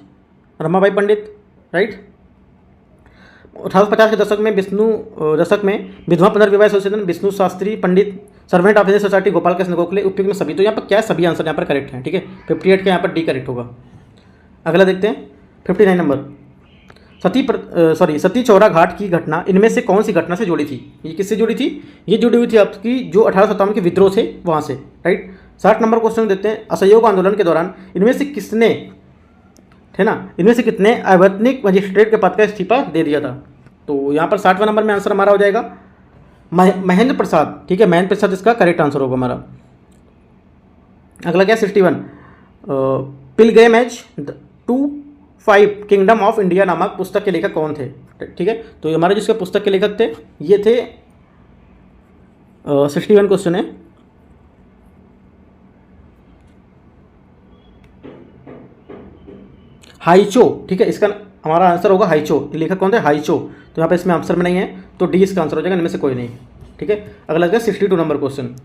रमाबाई पंडित, राइट। 1850 के दशक में विधवा पुनर्विवाह association, Vishnu Shastri Pandit, servant officer society, Gopal Krishna Gokhale, उपयुक्त में सभी। तो यहाँ पर क्या सभी आंसर यहाँ पर करेक्ट हैं, ठीक है। 58 का यहाँ पर डी करेक्ट होगा। अगला देखते हैं 59 नंबर, सती चौरा घाट की घटना इनमें से कौन सी घटना से जुड़ी थी, ये किससे जुड़ी थी, ये जुड़ी हुई थी आपकी जो 1857 के विद्रोह थे वहाँ से, राइट। 60 नंबर क्वेश्चन देते हैं, असहयोग आंदोलन के दौरान इनमें से किसने, है ना, इनमें से कितने अवैतनिक मजिस्ट्रेट के पद का इस्तीफा दे दिया था। तो यहाँ पर 60वां नंबर में आंसर हमारा हो जाएगा महेंद्र प्रसाद, ठीक है। महेंद्र प्रसाद इसका करेक्ट आंसर होगा हमारा। अगला क्या 61, pilgrimage to 5 kingdom of India नामक पुस्तक के लेखक कौन थे, ठीक है। तो हमारे जिसके पुस्तक के लेखक थे ये थे 61 क्वेश्चन है, हाइचो, ठीक है। इसका हमारा आंसर होगा हाइचो। लेखक कौन थे, हाइचो। तो यहाँ पे इसमें आंसर में नहीं है, तो डी इसका आंसर हो जाएगा, इनमें से कोई नहीं, ठीक है। अगला है 62 नंबर क्वेश्चन,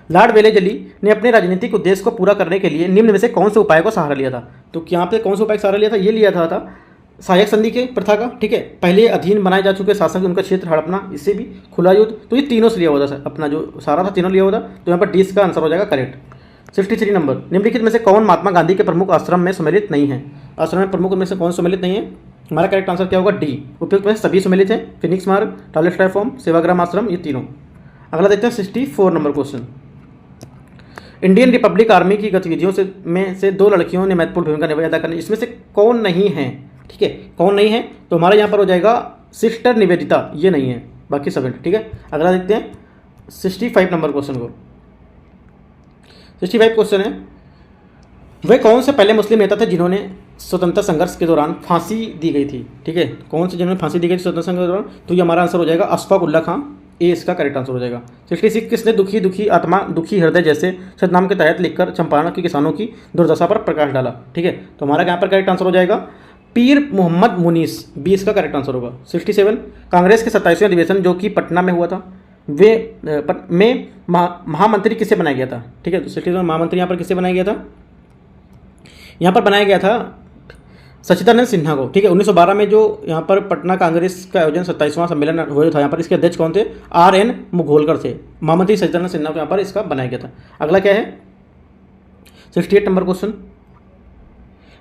लॉर्ड वेलेजली ने अपने राजनीतिक उद्देश्य को पूरा करने के लिए निम्न में से कौन से उपाय को सहारा लिया था। तो यहाँ पे कौन से उपाय का सहारा लिया था, ये लिया था सहायक संधि के प्रथा का, ठीक है। पहले अधीन बनाए जा चुके शासक उनका क्षेत्र हड़पना, इससे भी खुला युद्ध, तो ये तीनों से लिया हुआ था, अपना जो सहारा था तीनों लिया हुआ था। तो यहाँ पर डी इसका आंसर हो जाएगा करेक्ट। 63 नंबर, निम्नलिखित में से कौन महात्मा गांधी के प्रमुख आश्रम में सम्मिलित नहीं है। आश्रम में प्रमुख में से कौन सम्मिलित नहीं है, हमारा करेक्ट आंसर क्या होगा, डी। उपयुक्त में सभी सम्मिलित हैं, फिनिक्स मार्ग, टॉयलेट फॉर्म, सेवाग्राम आश्रम, ये तीनों। अगला देखते हैं 64 number question, Indian Republic army की गतिविधियों में से 2 लड़कियों ने महत्वपूर्ण भूमिका अदा करनी, इसमें से कौन नहीं है, ठीक है, कौन नहीं है। तो हमारा यहाँ पर हो जाएगा सिस्टर निवेदिता, ये नहीं है, बाकी सब, ठीक है। अगला देखते हैं 65 नंबर क्वेश्चन को। 65 क्वेश्चन है, वे कौन से पहले मुस्लिम नेता थे जिन्होंने स्वतंत्रता संघर्ष के दौरान फांसी दी गई थी, ठीक है। कौन से जिन्होंने फांसी दी गई थी स्वतंत्रता संघर्ष के दौरान, तो ये हमारा आंसर हो जाएगा अशफाक उल्ला खां, ए इसका करेक्ट आंसर हो जाएगा। 66 किसने दुखी आत्मा दुखी हृदय जैसे सतनाम के तहत लिखकर चंपारण के किसानों की दुर्दशा पर प्रकाश डाला, ठीक है। तो हमारा यहाँ पर करेक्ट आंसर हो जाएगा पीर मोहम्मद मुनीस, बी इसका करेक्ट आंसर होगा। 67 कांग्रेस के 27वें अधिवेशन जो कि पटना में हुआ था में महामंत्री किसे बनाया गया था, ठीक है। तो 67 महामंत्री यहाँ पर किसे बनाया गया था, यहाँ पर बनाया गया था सच्चिदानंद सिन्हा को, ठीक है। 1912 में जो यहाँ पर पटना कांग्रेस का आयोजन 27वां सम्मेलन हुआ था, यहाँ पर इसके अध्यक्ष कौन थे, RN मुघोलकर थे। महामंत्री सच्चिदानंद सिन्हा को यहाँ पर इसका बनाया गया था। अगला क्या है 68 नंबर क्वेश्चन,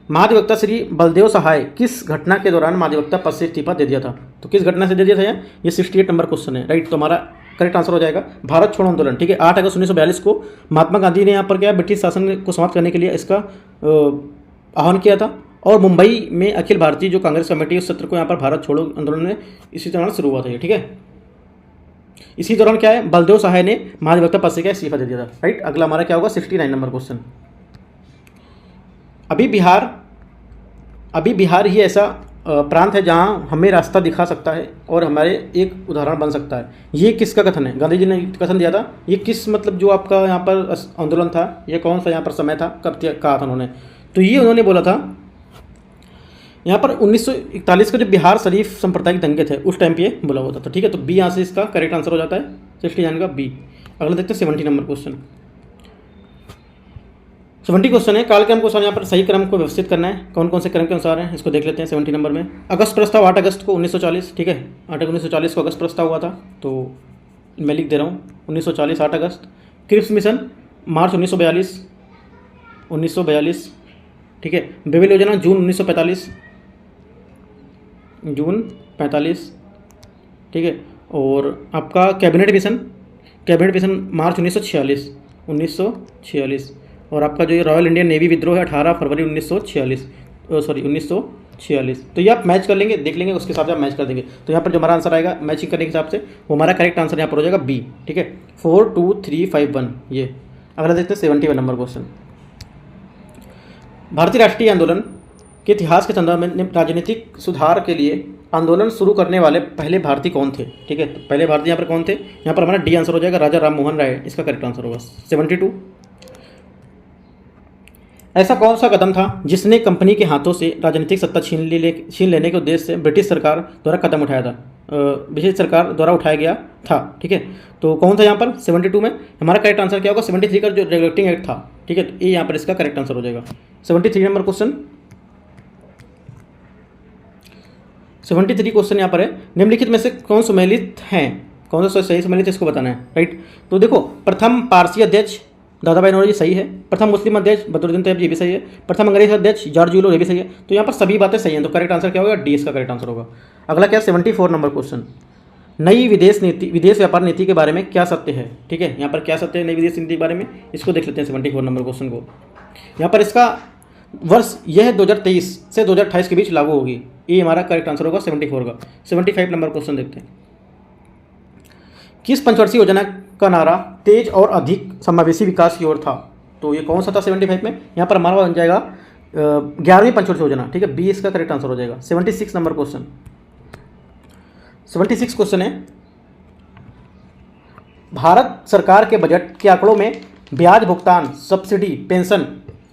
महाधिवक्ता श्री बलदेव सहाय किस घटना के दौरान महाधिवक्ता पद से इस्तीफा दे दिया था। तो किस घटना से दे दिया था ये 68 नंबर क्वेश्चन है, राइट। तो हमारा करेक्ट आंसर हो जाएगा भारत छोड़ो आंदोलन, ठीक है। 8 अगस्त 1942 को महात्मा गांधी ने यहाँ पर क्या ब्रिटिश शासन को समाप्त करने के लिए इसका आह्वान किया था, और मुंबई में अखिल भारतीय जो कांग्रेस कमेटी उस सत्र को यहाँ पर भारत छोड़ो आंदोलन में इसी तरह शुरू हुआ था ये, ठीक है। इसी दौरान क्या है, बलदेव सहाय ने महाधिवक्ता पद से क्या इस्तीफा दे दिया था। राइट, अगला हमारा क्या होगा 69 नंबर क्वेश्चन। अभी बिहार ही ऐसा प्रांत है जहां हमें रास्ता दिखा सकता है और हमारे एक उदाहरण बन सकता है। ये किसका कथन है? गांधी जी ने कथन दिया था। ये किस मतलब जो आपका यहाँ पर आंदोलन था, ये कौन सा यहाँ पर समय था, कब कहा था उन्होंने? तो ये उन्होंने बोला था यहाँ पर 1941 का जो बिहार शरीफ सांप्रदायिक दंगे थे उस टाइम पे ये बोला होता था। ठीक है, तो बी यहाँ से इसका करेक्ट आंसर हो जाता है 69 का बी। अगला देखते हैं 70 नंबर क्वेश्चन। 70 क्वेश्चन है, काल क्रम को यहाँ पर सही क्रम को व्यवस्थित करना है, कौन कौन से क्रम के अनुसार है इसको देख लेते हैं। 70 नंबर में अगस्त प्रस्ताव 8 अगस्त को 1940, ठीक है 8 1940 को अगस्त प्रस्ताव हुआ था, तो मैं लिख दे रहा हूँ 1940 8 अगस्त। क्रिप्स मिशन मार्च 1942, ठीक है। बेबल योजना जून 1945, ठीक है। और आपका कैबिनेट मिशन मार्च 1946, और आपका जो ये रॉयल इंडियन नेवी विद्रोह है 18 फरवरी 1946। तो ये आप मैच कर लेंगे, देख लेंगे, उसके हिसाब से आप मैच कर देंगे। तो यहाँ पर जो हमारा आंसर आएगा मैचिंग करने के हिसाब से वो हमारा करेक्ट आंसर यहाँ पर हो जाएगा बी। ठीक है, 4 2 3 5 1 ये। अगला देखते हैं 71 नंबर क्वेश्चन। भारतीय राष्ट्रीय आंदोलन के इतिहास के संदर्भ में राजनीतिक सुधार के लिए आंदोलन शुरू करने वाले पहले भारतीय कौन थे? ठीक है, तो पहले भारतीय यहाँ पर कौन थे? यहाँ पर हमारा डी आंसर हो जाएगा, राजा राम मोहन राय इसका करेक्ट आंसर होगा। 72 ऐसा कौन सा कदम था जिसने कंपनी के हाथों से राजनीतिक सत्ता छीन लेने के उद्देश्य से ब्रिटिश सरकार द्वारा कदम उठाया था, ब्रिटिश सरकार द्वारा उठाया गया था? ठीक है, तो कौन था यहाँ पर 72 में? हमारा करेक्ट आंसर क्या होगा 73 का जो रेगुलेटिंग एक्ट था। ठीक है, तो ये यहाँ पर इसका करेक्ट आंसर हो जाएगा। 73 नंबर क्वेश्चन। 73 क्वेश्चन यहाँ पर है, निम्नलिखित में से कौन सम्मिलित हैं, कौन सा सही सम्मिलित है इसको बताना है। राइट, तो देखो प्रथम पारसी अध्यक्ष दादा भाई नौरोजी सही है, प्रथम मुस्लिम अध्यक्ष बदरुद्दीन तैयब ये भी सही है, प्रथम अंग्रेज अध्यक्ष जॉर्ज यूलो ये भी सही है। तो यहाँ पर सभी बातें सही हैं, तो करेक्ट आंसर क्या होगा? डी इसका करेक्ट आंसर होगा। अगला क्या 74 नंबर क्वेश्चन। नई विदेश व्यापार नीति के बारे में क्या सत्य है? ठीक है, यहाँ पर क्या सत्य है नई विदेश नीति के बारे में, इसको देख लेते हैं 74 नंबर क्वेश्चन को। यहाँ पर इसका वर्ष यह 2023 से 2028 के बीच लागू होगी, ये हमारा करेक्ट आंसर होगा 74 का। 75 नंबर क्वेश्चन देखते हैं। किस पंचवर्षीय योजना का नारा तेज और अधिक समावेशी विकास की ओर था? तो ये कौन सा था 75 में? यहाँ पर हमारा बन जाएगा 11वीं पंचवर्षीय योजना। ठीक है, बी इसका करेक्ट आंसर हो जाएगा। 76 नंबर क्वेश्चन। 76 क्वेश्चन है, भारत सरकार के बजट के आंकड़ों में ब्याज भुगतान सब्सिडी पेंशन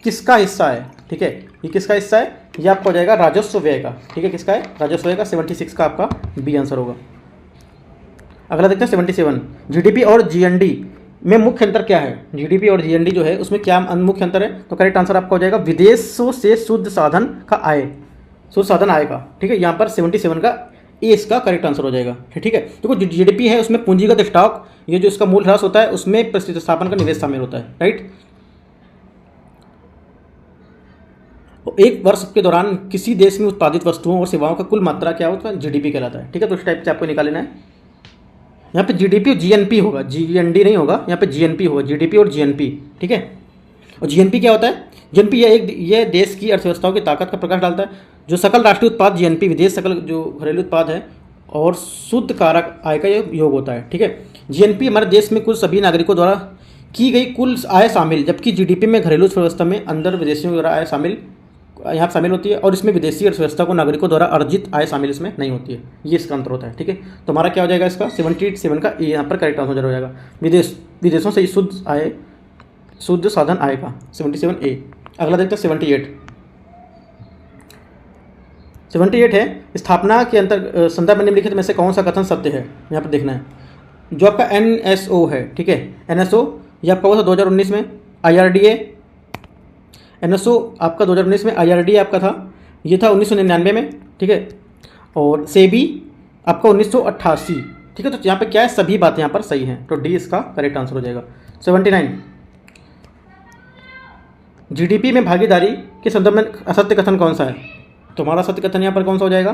किसका हिस्सा है? ठीक है, ये किसका हिस्सा है? ये आपका हो जाएगा राजस्व व्यय का। ठीक है, किसका है? राजस्व व्यय का। 76 का आपका बी आंसर होगा। अगला देखते हैं 77। जीडीपी और जीएनडी में मुख्य अंतर क्या है? जीडीपी और जीएनडी जो है उसमें क्या मुख्य अंतर है? तो करेक्ट आंसर आपका हो जाएगा विदेशों से शुद्ध साधन का आय, शुद्ध साधन आय का। ठीक है, यहाँ पर 77 का ए इसका करेक्ट आंसर हो जाएगा। ठीक है, तो जो जीडीपी है उसमें पूंजीगत स्टॉक, ये जो इसका मूल ह्रास होता है उसमें प्रतिस्थापन का निवेश शामिल होता है। राइट, एक वर्ष के दौरान किसी देश में उत्पादित वस्तुओं और सेवाओं का कुल मात्रा क्या होता है? जीडीपी कहलाता है। ठीक है, तो इस टाइप से आपको निकाल लेना है। यहाँ पे जीडीपी और जीएनपी होगा, जीएनडी नहीं होगा, यहाँ पे जीएनपी होगा, जीडीपी और जीएनपी। ठीक है, और जीएनपी क्या होता है? जीएनपी यह देश की अर्थव्यवस्थाओं की ताकत का प्रकाश डालता है। जो सकल राष्ट्रीय उत्पाद जीएनपी विदेश सकल जो घरेलू उत्पाद है और शुद्ध कारक आय का योग होता है। ठीक है, जीएनपी हमारे देश में कुल सभी नागरिकों द्वारा की गई कुल आय शामिल, जबकि जीडीपी में घरेलू अर्थव्यवस्था में अंदर विदेशियों द्वारा आय शामिल यहाँ शामिल होती है, और इसमें विदेशी अर्थव्यवस्था को नागरिकों द्वारा अर्जित आय शामिल इसमें नहीं होती है। ये इसका अंतर होता है। ठीक है, तो हमारा क्या हो जाएगा इसका 77 का ए यहाँ पर करेक्ट आंसर हो जाएगा, विदेशों से शुद्ध साधन आय का 77 ए। अगला देखते हैं 78 है, स्थापना के संदर्भ में निम्नलिखित में से कौन सा कथन सत्य है? यहाँ पर देखना है। जो आपका एनएसओ है, ठीक है, एनएसओ ये आपका हुआ था 2019 में। आईआरडीए एनएसओ आपका 2019 में, आईआरडीए आपका था ये था 1999 में। ठीक है, और सेबी आपका 1988। ठीक है, तो यहाँ पे क्या है? सभी बातें यहाँ पर सही हैं, तो डी इसका करेक्ट आंसर हो जाएगा। 79 जीडीपी में भागीदारी के संदर्भ में असत्य कथन कौन सा है? तो हमारा सत्य कथन यहाँ पर कौन सा हो जाएगा?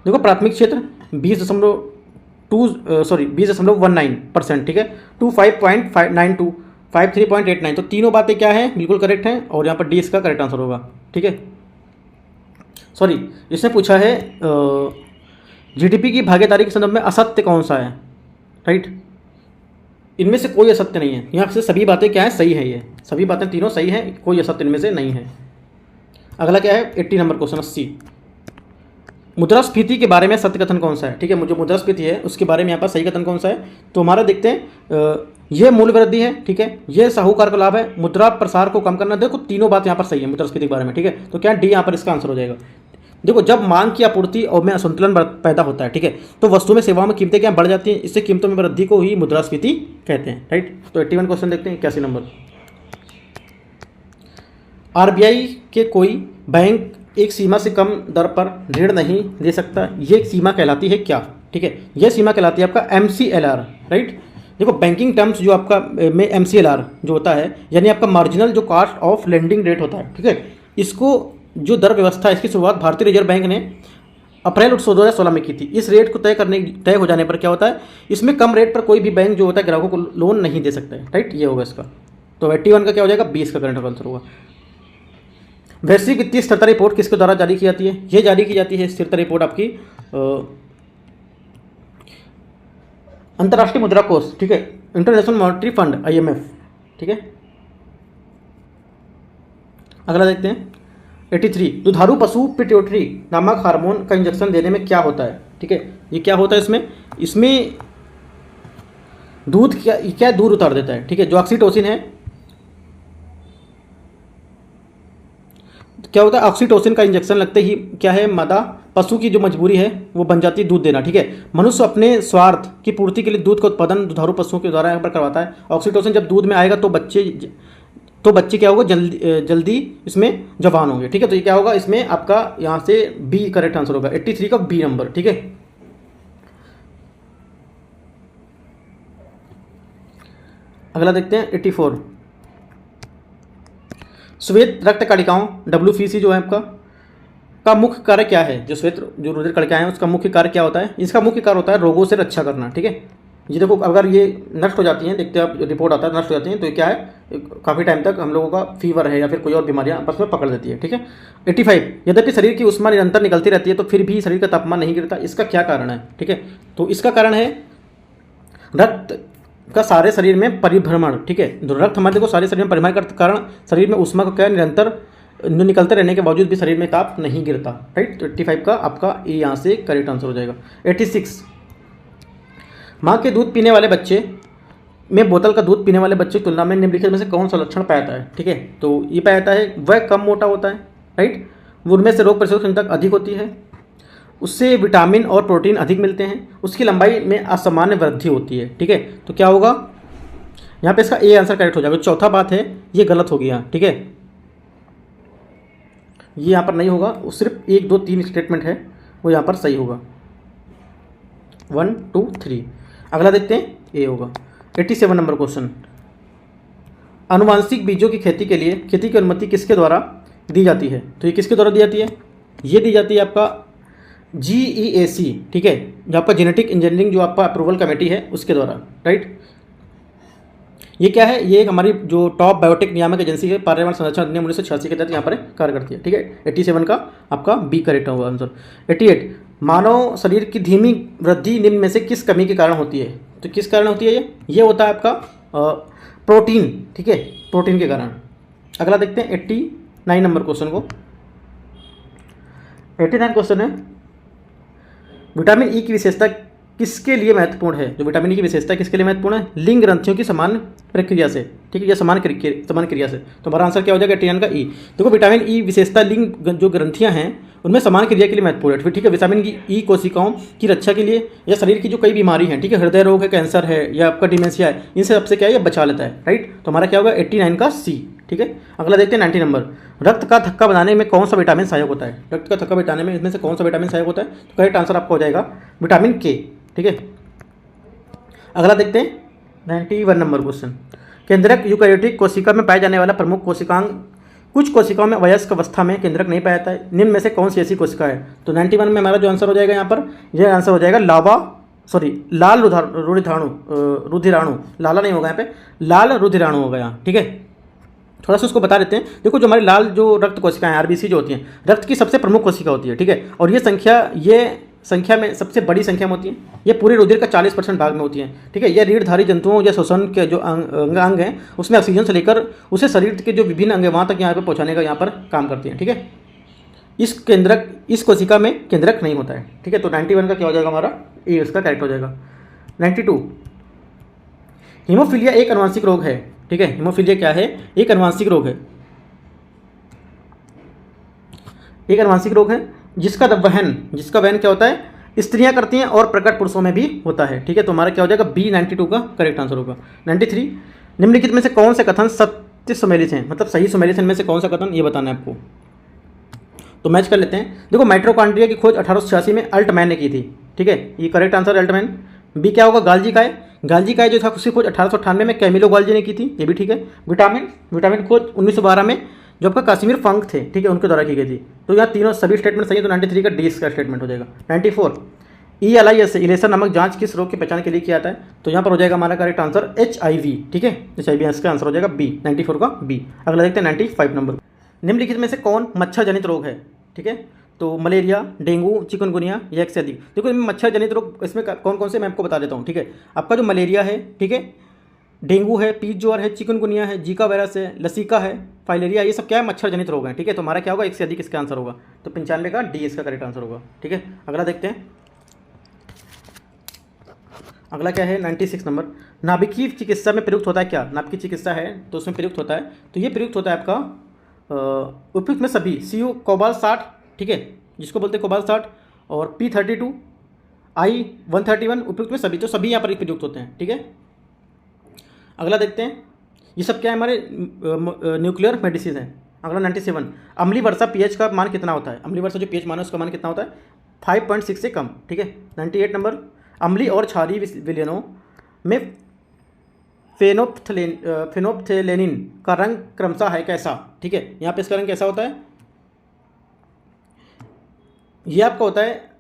देखो प्राथमिक क्षेत्र 20.19%। ठीक है, 25.92 53.89, तो तीनों बातें क्या है? बिल्कुल करेक्ट हैं, और यहाँ पर डी इसका करेक्ट आंसर होगा। ठीक है, सॉरी इसने पूछा है जीडीपी की भागीदारी के संदर्भ में असत्य कौन सा है? राइट, इनमें से कोई असत्य नहीं है। यहाँ से सभी बातें क्या है, सही है, ये सभी बातें तीनों सही हैं, कोई असत्य इनमें से नहीं है। अगला क्या है 80 नंबर क्वेश्चन 80, मुद्रास्फीति के बारे में सत्य कथन कौन सा है। ठीक है, जो मुद्रास्फीति है उसके बारे में यहाँ पर सही कथन कौन सा है। तो हमारा देखते हैं, यह मूल्य वृद्धि है, ठीक है, यह साहूकार का लाभ है, मुद्रा प्रसार को कम करना। देखो तीनों बात यहाँ पर सही है मुद्रास्फीति के बारे में, ठीक है। तो क्या डी यहाँ पर इसका आंसर हो जाएगा। देखो जब मांग की आपूर्ति और में असंतुलन पैदा होता है, ठीक है, तो वस्तु में सेवाओं में कीमतें क्या बढ़ जाती हैं, इससे कीमतों में वृद्धि को ही मुद्रास्फीति कहते हैं, राइट। तो 81 क्वेश्चन देखते हैं 81 नंबर, आरबीआई के कोई बैंक एक सीमा से कम दर पर ऋण नहीं दे सकता, ये सीमा कहलाती है क्या। ठीक है, यह सीमा कहलाती है आपका MCLR, राइट। देखो बैंकिंग टर्म्स जो आपका में MCLR जो होता है, यानी आपका मार्जिनल जो कॉस्ट ऑफ लेंडिंग रेट होता है, ठीक है, इसको जो दर व्यवस्था है इसकी शुरुआत भारतीय रिजर्व बैंक ने अप्रैल 2016 में की थी। इस रेट को तय हो जाने पर क्या होता है, इसमें कम रेट पर कोई भी बैंक जो होता है ग्राहकों को लोन नहीं दे सकता है, राइट। ये होगा इसका। तो 81 का क्या हो जाएगा, 20 का करंट आंसर होगा। वैश्विक वित्तीय स्थिरता रिपोर्ट किसके द्वारा जारी की जाती है, ये जारी की जाती है स्थिरता रिपोर्ट आपकी अंतर्राष्ट्रीय मुद्रा कोष, ठीक है, इंटरनेशनल मॉनेटरी फंड IMF, ठीक है। अगला देखते हैं 83, दुधारू पशु पिट्यूटरी नामक हार्मोन का इंजेक्शन देने में क्या होता है। ठीक है, ये क्या होता है इसमें दूध क्या दूध उतार देता है, ठीक है, जो ऑक्सीटोसिन है। क्या होता है, ऑक्सीटोसिन का इंजेक्शन लगते ही क्या है, मादा पशु की जो मजबूरी है वो बन जाती है दूध देना। ठीक है, मनुष्य अपने स्वार्थ की पूर्ति के लिए दूध का उत्पादन दुधारू पशुओं के द्वारा यहाँ पर करवाता है। ऑक्सीटोसिन जब दूध में आएगा तो बच्चे क्या होगा, जल्दी इसमें जवान होंगे। ठीक है, तो ये क्या होगा, इसमें आपका यहाँ से बी करेक्ट आंसर होगा, 83 का बी नंबर। ठीक है, अगला देखते हैं 84, श्वेत रक्त कणिकाओं WBC जो है आपका का मुख्य कार्य क्या है। जो रुधिर कणिकाएं हैं उसका मुख्य कार्य क्या होता है, इसका मुख्य कार्य होता है रोगों से रक्षा करना। ठीक है, ये देखो अगर ये नष्ट हो जाती हैं, देखते हैं आप रिपोर्ट आता है नष्ट हो जाती हैं, तो ये क्या है, काफ़ी टाइम तक हम लोगों का फीवर है या फिर कोई और बीमारियां आपस में पकड़ लेती है। ठीक है, 85, यद्यपि शरीर की ऊष्मा निरंतर निकलती रहती है तो फिर भी शरीर का तापमान नहीं गिरता, इसका क्या कारण है। ठीक है, तो इसका कारण है रक्त का सारे शरीर में परिभ्रमण। ठीक है, तो रक्त हमारे देखो सारे शरीर में परिभ्रमण के कारण शरीर में ऊष्मा का क्या निरंतर निकलते रहने के बावजूद भी शरीर में ताप नहीं गिरता, राइट। तो 85 का आपका ए यहाँ से करेक्ट आंसर हो जाएगा। 86, माँ के दूध पीने वाले बच्चे में बोतल का दूध पीने वाले बच्चे की तुलना में निम्नलिखित में से कौन सा लक्षण पाया जाता है। ठीक है, तो ये पाया जाता है वह कम मोटा होता है, राइट, उनमें से रोग प्रतिरोधक क्षमता अधिक होती है, उससे विटामिन और प्रोटीन अधिक मिलते हैं, उसकी लंबाई में असामान्य वृद्धि होती है। ठीक है, तो क्या होगा यहाँ पे इसका ए आंसर करेक्ट हो जाएगा। चौथा बात है ये गलत होगी यहाँ। ठीक है, ये यहाँ पर नहीं होगा, सिर्फ 1 2 3 स्टेटमेंट है वो यहाँ पर सही होगा, 1 2 3। अगला देखते हैं ए होगा। 87 नंबर क्वेश्चन, आनुवांशिक बीजों की खेती के लिए खेती की अनुमति किसके द्वारा दी जाती है। तो ये किसके द्वारा दी जाती है, ये दी जाती है आपका GEAC। ठीक है, जो आपका जेनेटिक इंजीनियरिंग जो आपका अप्रूवल कमेटी है उसके द्वारा, राइट। ये क्या है, ये एक हमारी जो टॉप बायोटेक नियामक एजेंसी है, पर्यावरण संरक्षण अधिनियम 1986 के तहत यहाँ पर कार्य करती है। ठीक है, 87 का आपका बी करेक्ट होगा आंसर। 88, मानव शरीर की धीमी वृद्धि निम्न में से किस कमी के कारण होती है। तो किस कारण होती है ये होता है आपका प्रोटीन। ठीक है, प्रोटीन के कारण। अगला देखते हैं 89 नंबर क्वेश्चन को। 89 क्वेश्चन है, विटामिन ई की विशेषता किसके लिए महत्वपूर्ण है। जो विटामिन ई की विशेषता किसके लिए महत्वपूर्ण है, लिंग ग्रंथियों की समान प्रक्रिया से। ठीक है, या समान क्रिया से। तो हमारा आंसर क्या हो जाएगा 89 का ई। देखो विटामिन ई विशेषता लिंग जो ग्रंथियां हैं उनमें समान क्रिया के लिए महत्वपूर्ण है। ठीक है, विटामिन ई कोशिकाओं की रक्षा के लिए या शरीर की जो कई बीमारी हैं, ठीक है, हृदय रोग है, कैंसर है या आपका डिमेंशिया है, इनसे सबसे क्या है ये बचा लेता है, राइट। तो हमारा क्या होगा 89 का सी। ठीक है, अगला देखते हैं 90 नंबर, रक्त का थक्का बनाने में कौन सा विटामिन सहायक होता है। रक्त का थक्का बनाने में इसमें से कौन सा विटामिन सहायक होता है। तो करेक्ट आंसर आपका हो जाएगा विटामिन के। ठीक है, अगला देखते हैं 91 नंबर क्वेश्चन, केंद्रक यूकैरियोटिक कोशिका में पाए जाने वाला प्रमुख कोशिकांग, कुछ कोशिकाओं में वयस्क अवस्था में केंद्रक नहीं पाया जाता है, निम्न में से कौन सी ऐसी कोशिका है। तो 91 में हमारा जो आंसर हो जाएगा यहाँ पर, यह आंसर हो जाएगा लाल रुधिराणु, लाला नहीं होगा यहाँ पे, लाल रुधिराणु होगा यहाँ। ठीक है, थोड़ा सा उसको बता देते हैं। देखो जो हमारी लाल जो रक्त कोशिकाएं RBC जो होती हैं, रक्त की सबसे प्रमुख कोशिका होती है। ठीक है, और ये संख्या ये संख्या में, सबसे बड़ी संख्या में होती हैं। ये पूरे रुधिर का 40% भाग में होती हैं, ठीक है। यह रीढ़धारी जंतुओं या श्वसन के जो अंग हैं उसमें ऑक्सीजन से लेकर उसे शरीर के जो विभिन्न अंग वहाँ तक यहाँ पर पहुँचाने का यहाँ पर काम करती हैं, ठीक है। इस कोशिका में केंद्रक नहीं होता है, ठीक है। तो 91 का क्या हो जाएगा हमारा, ए इसका करेक्ट हो जाएगा। 92 हीमोफीलिया एक आनुवंशिक रोग है, ठीक है। हीमोफीलिया क्या है, एक आनुवंशिक रोग है, एक आनुवंशिक रोग है जिसका वहन क्या होता है, स्त्रियां करती हैं और प्रकट पुरुषों में भी होता है, ठीक है। तो हमारा क्या हो जाएगा, बी 92 का करेक्ट आंसर होगा। 93 निम्नलिखित में से कौन से कथन सत्य सुमेलित हैं, मतलब सही सुमेलित हैं में से कौन सा कथन, ये बताना है आपको। तो मैच कर लेते हैं। देखो माइटोकॉन्ड्रिया की खोज 1886 में अल्टमैन ने की थी, ठीक है। ये करेक्ट आंसर अल्टमैन। बी क्या होगा, गाल्जी काय जो था उसकी खोज 1898 में कैमिलो गाल्जी ने की थी, ये भी ठीक है। विटामिन खोज 1912 में जो आपका काश्मीर फंक थे, ठीक है, उनके द्वारा की गई थी। तो यहाँ तीनों सभी स्टेटमेंट सही है, तो 93 का डी इसका स्टेटमेंट हो जाएगा। 94 ELIS इलेसर नामक जांच किस रोग की पहचान के लिए किया जाता है, तो यहाँ पर हो जाएगा हमारा करेक्ट आंसर HIV, ठीक है। HIV इसका आंसर हो जाएगा बी, 94 का बी। अगला देखते हैं 95 नंबर। निम्नलिखित में से कौन मच्छर जनित रोग है, ठीक है। तो मलेरिया, डेंगू, चिकनगुनिया या एक से अधिक। देखो मच्छर जनित रोग इसमें कौन कौन से मैं आपको बता देता हूँ, ठीक है। आपका जो मलेरिया है, ठीक है, डेंगू है, पीच ज्वर है, चिकनगुनिया है, जीका वायरस है, लसीका है, फाइलेरिया, ये सब क्या है, मच्छर जनित रोग हैं, ठीक है। तो हमारा क्या होगा, एक से अधिक इसका आंसर होगा। तो 95 का डी इसका करेक्ट आंसर होगा, ठीक है। अगला देखते हैं, अगला क्या है 96 नंबर। नाभिकीय चिकित्सा में प्रयुक्त होता है क्या, नाभिकीय चिकित्सा है तो उसमें प्रयुक्त होता है, तो ये प्रयुक्त होता है आपका उपयुक्त में सभी CO कोबाल 60, ठीक है, जिसको बोलते हैं कोबाल 60, और P32 I-131 उपयुक्त में सभी, तो सभी यहाँ पर प्रयुक्त होते हैं, ठीक है। अगला देखते हैं, ये सब क्या है, हमारे न्यूक्लियर मेडिसिन है। अगला 97 अम्लीय वर्षा pH का मान कितना होता है, अम्लीय वर्षा जो pH मान है उसका मान कितना होता है, 5.6 से कम, ठीक है। 98 नंबर अम्लीय और क्षारीय विलयनों में फेनोप्थेलेनिन का रंग क्रमशः है कैसा, ठीक है। यहाँ पे इसका रंग कैसा होता है, ये आपका होता है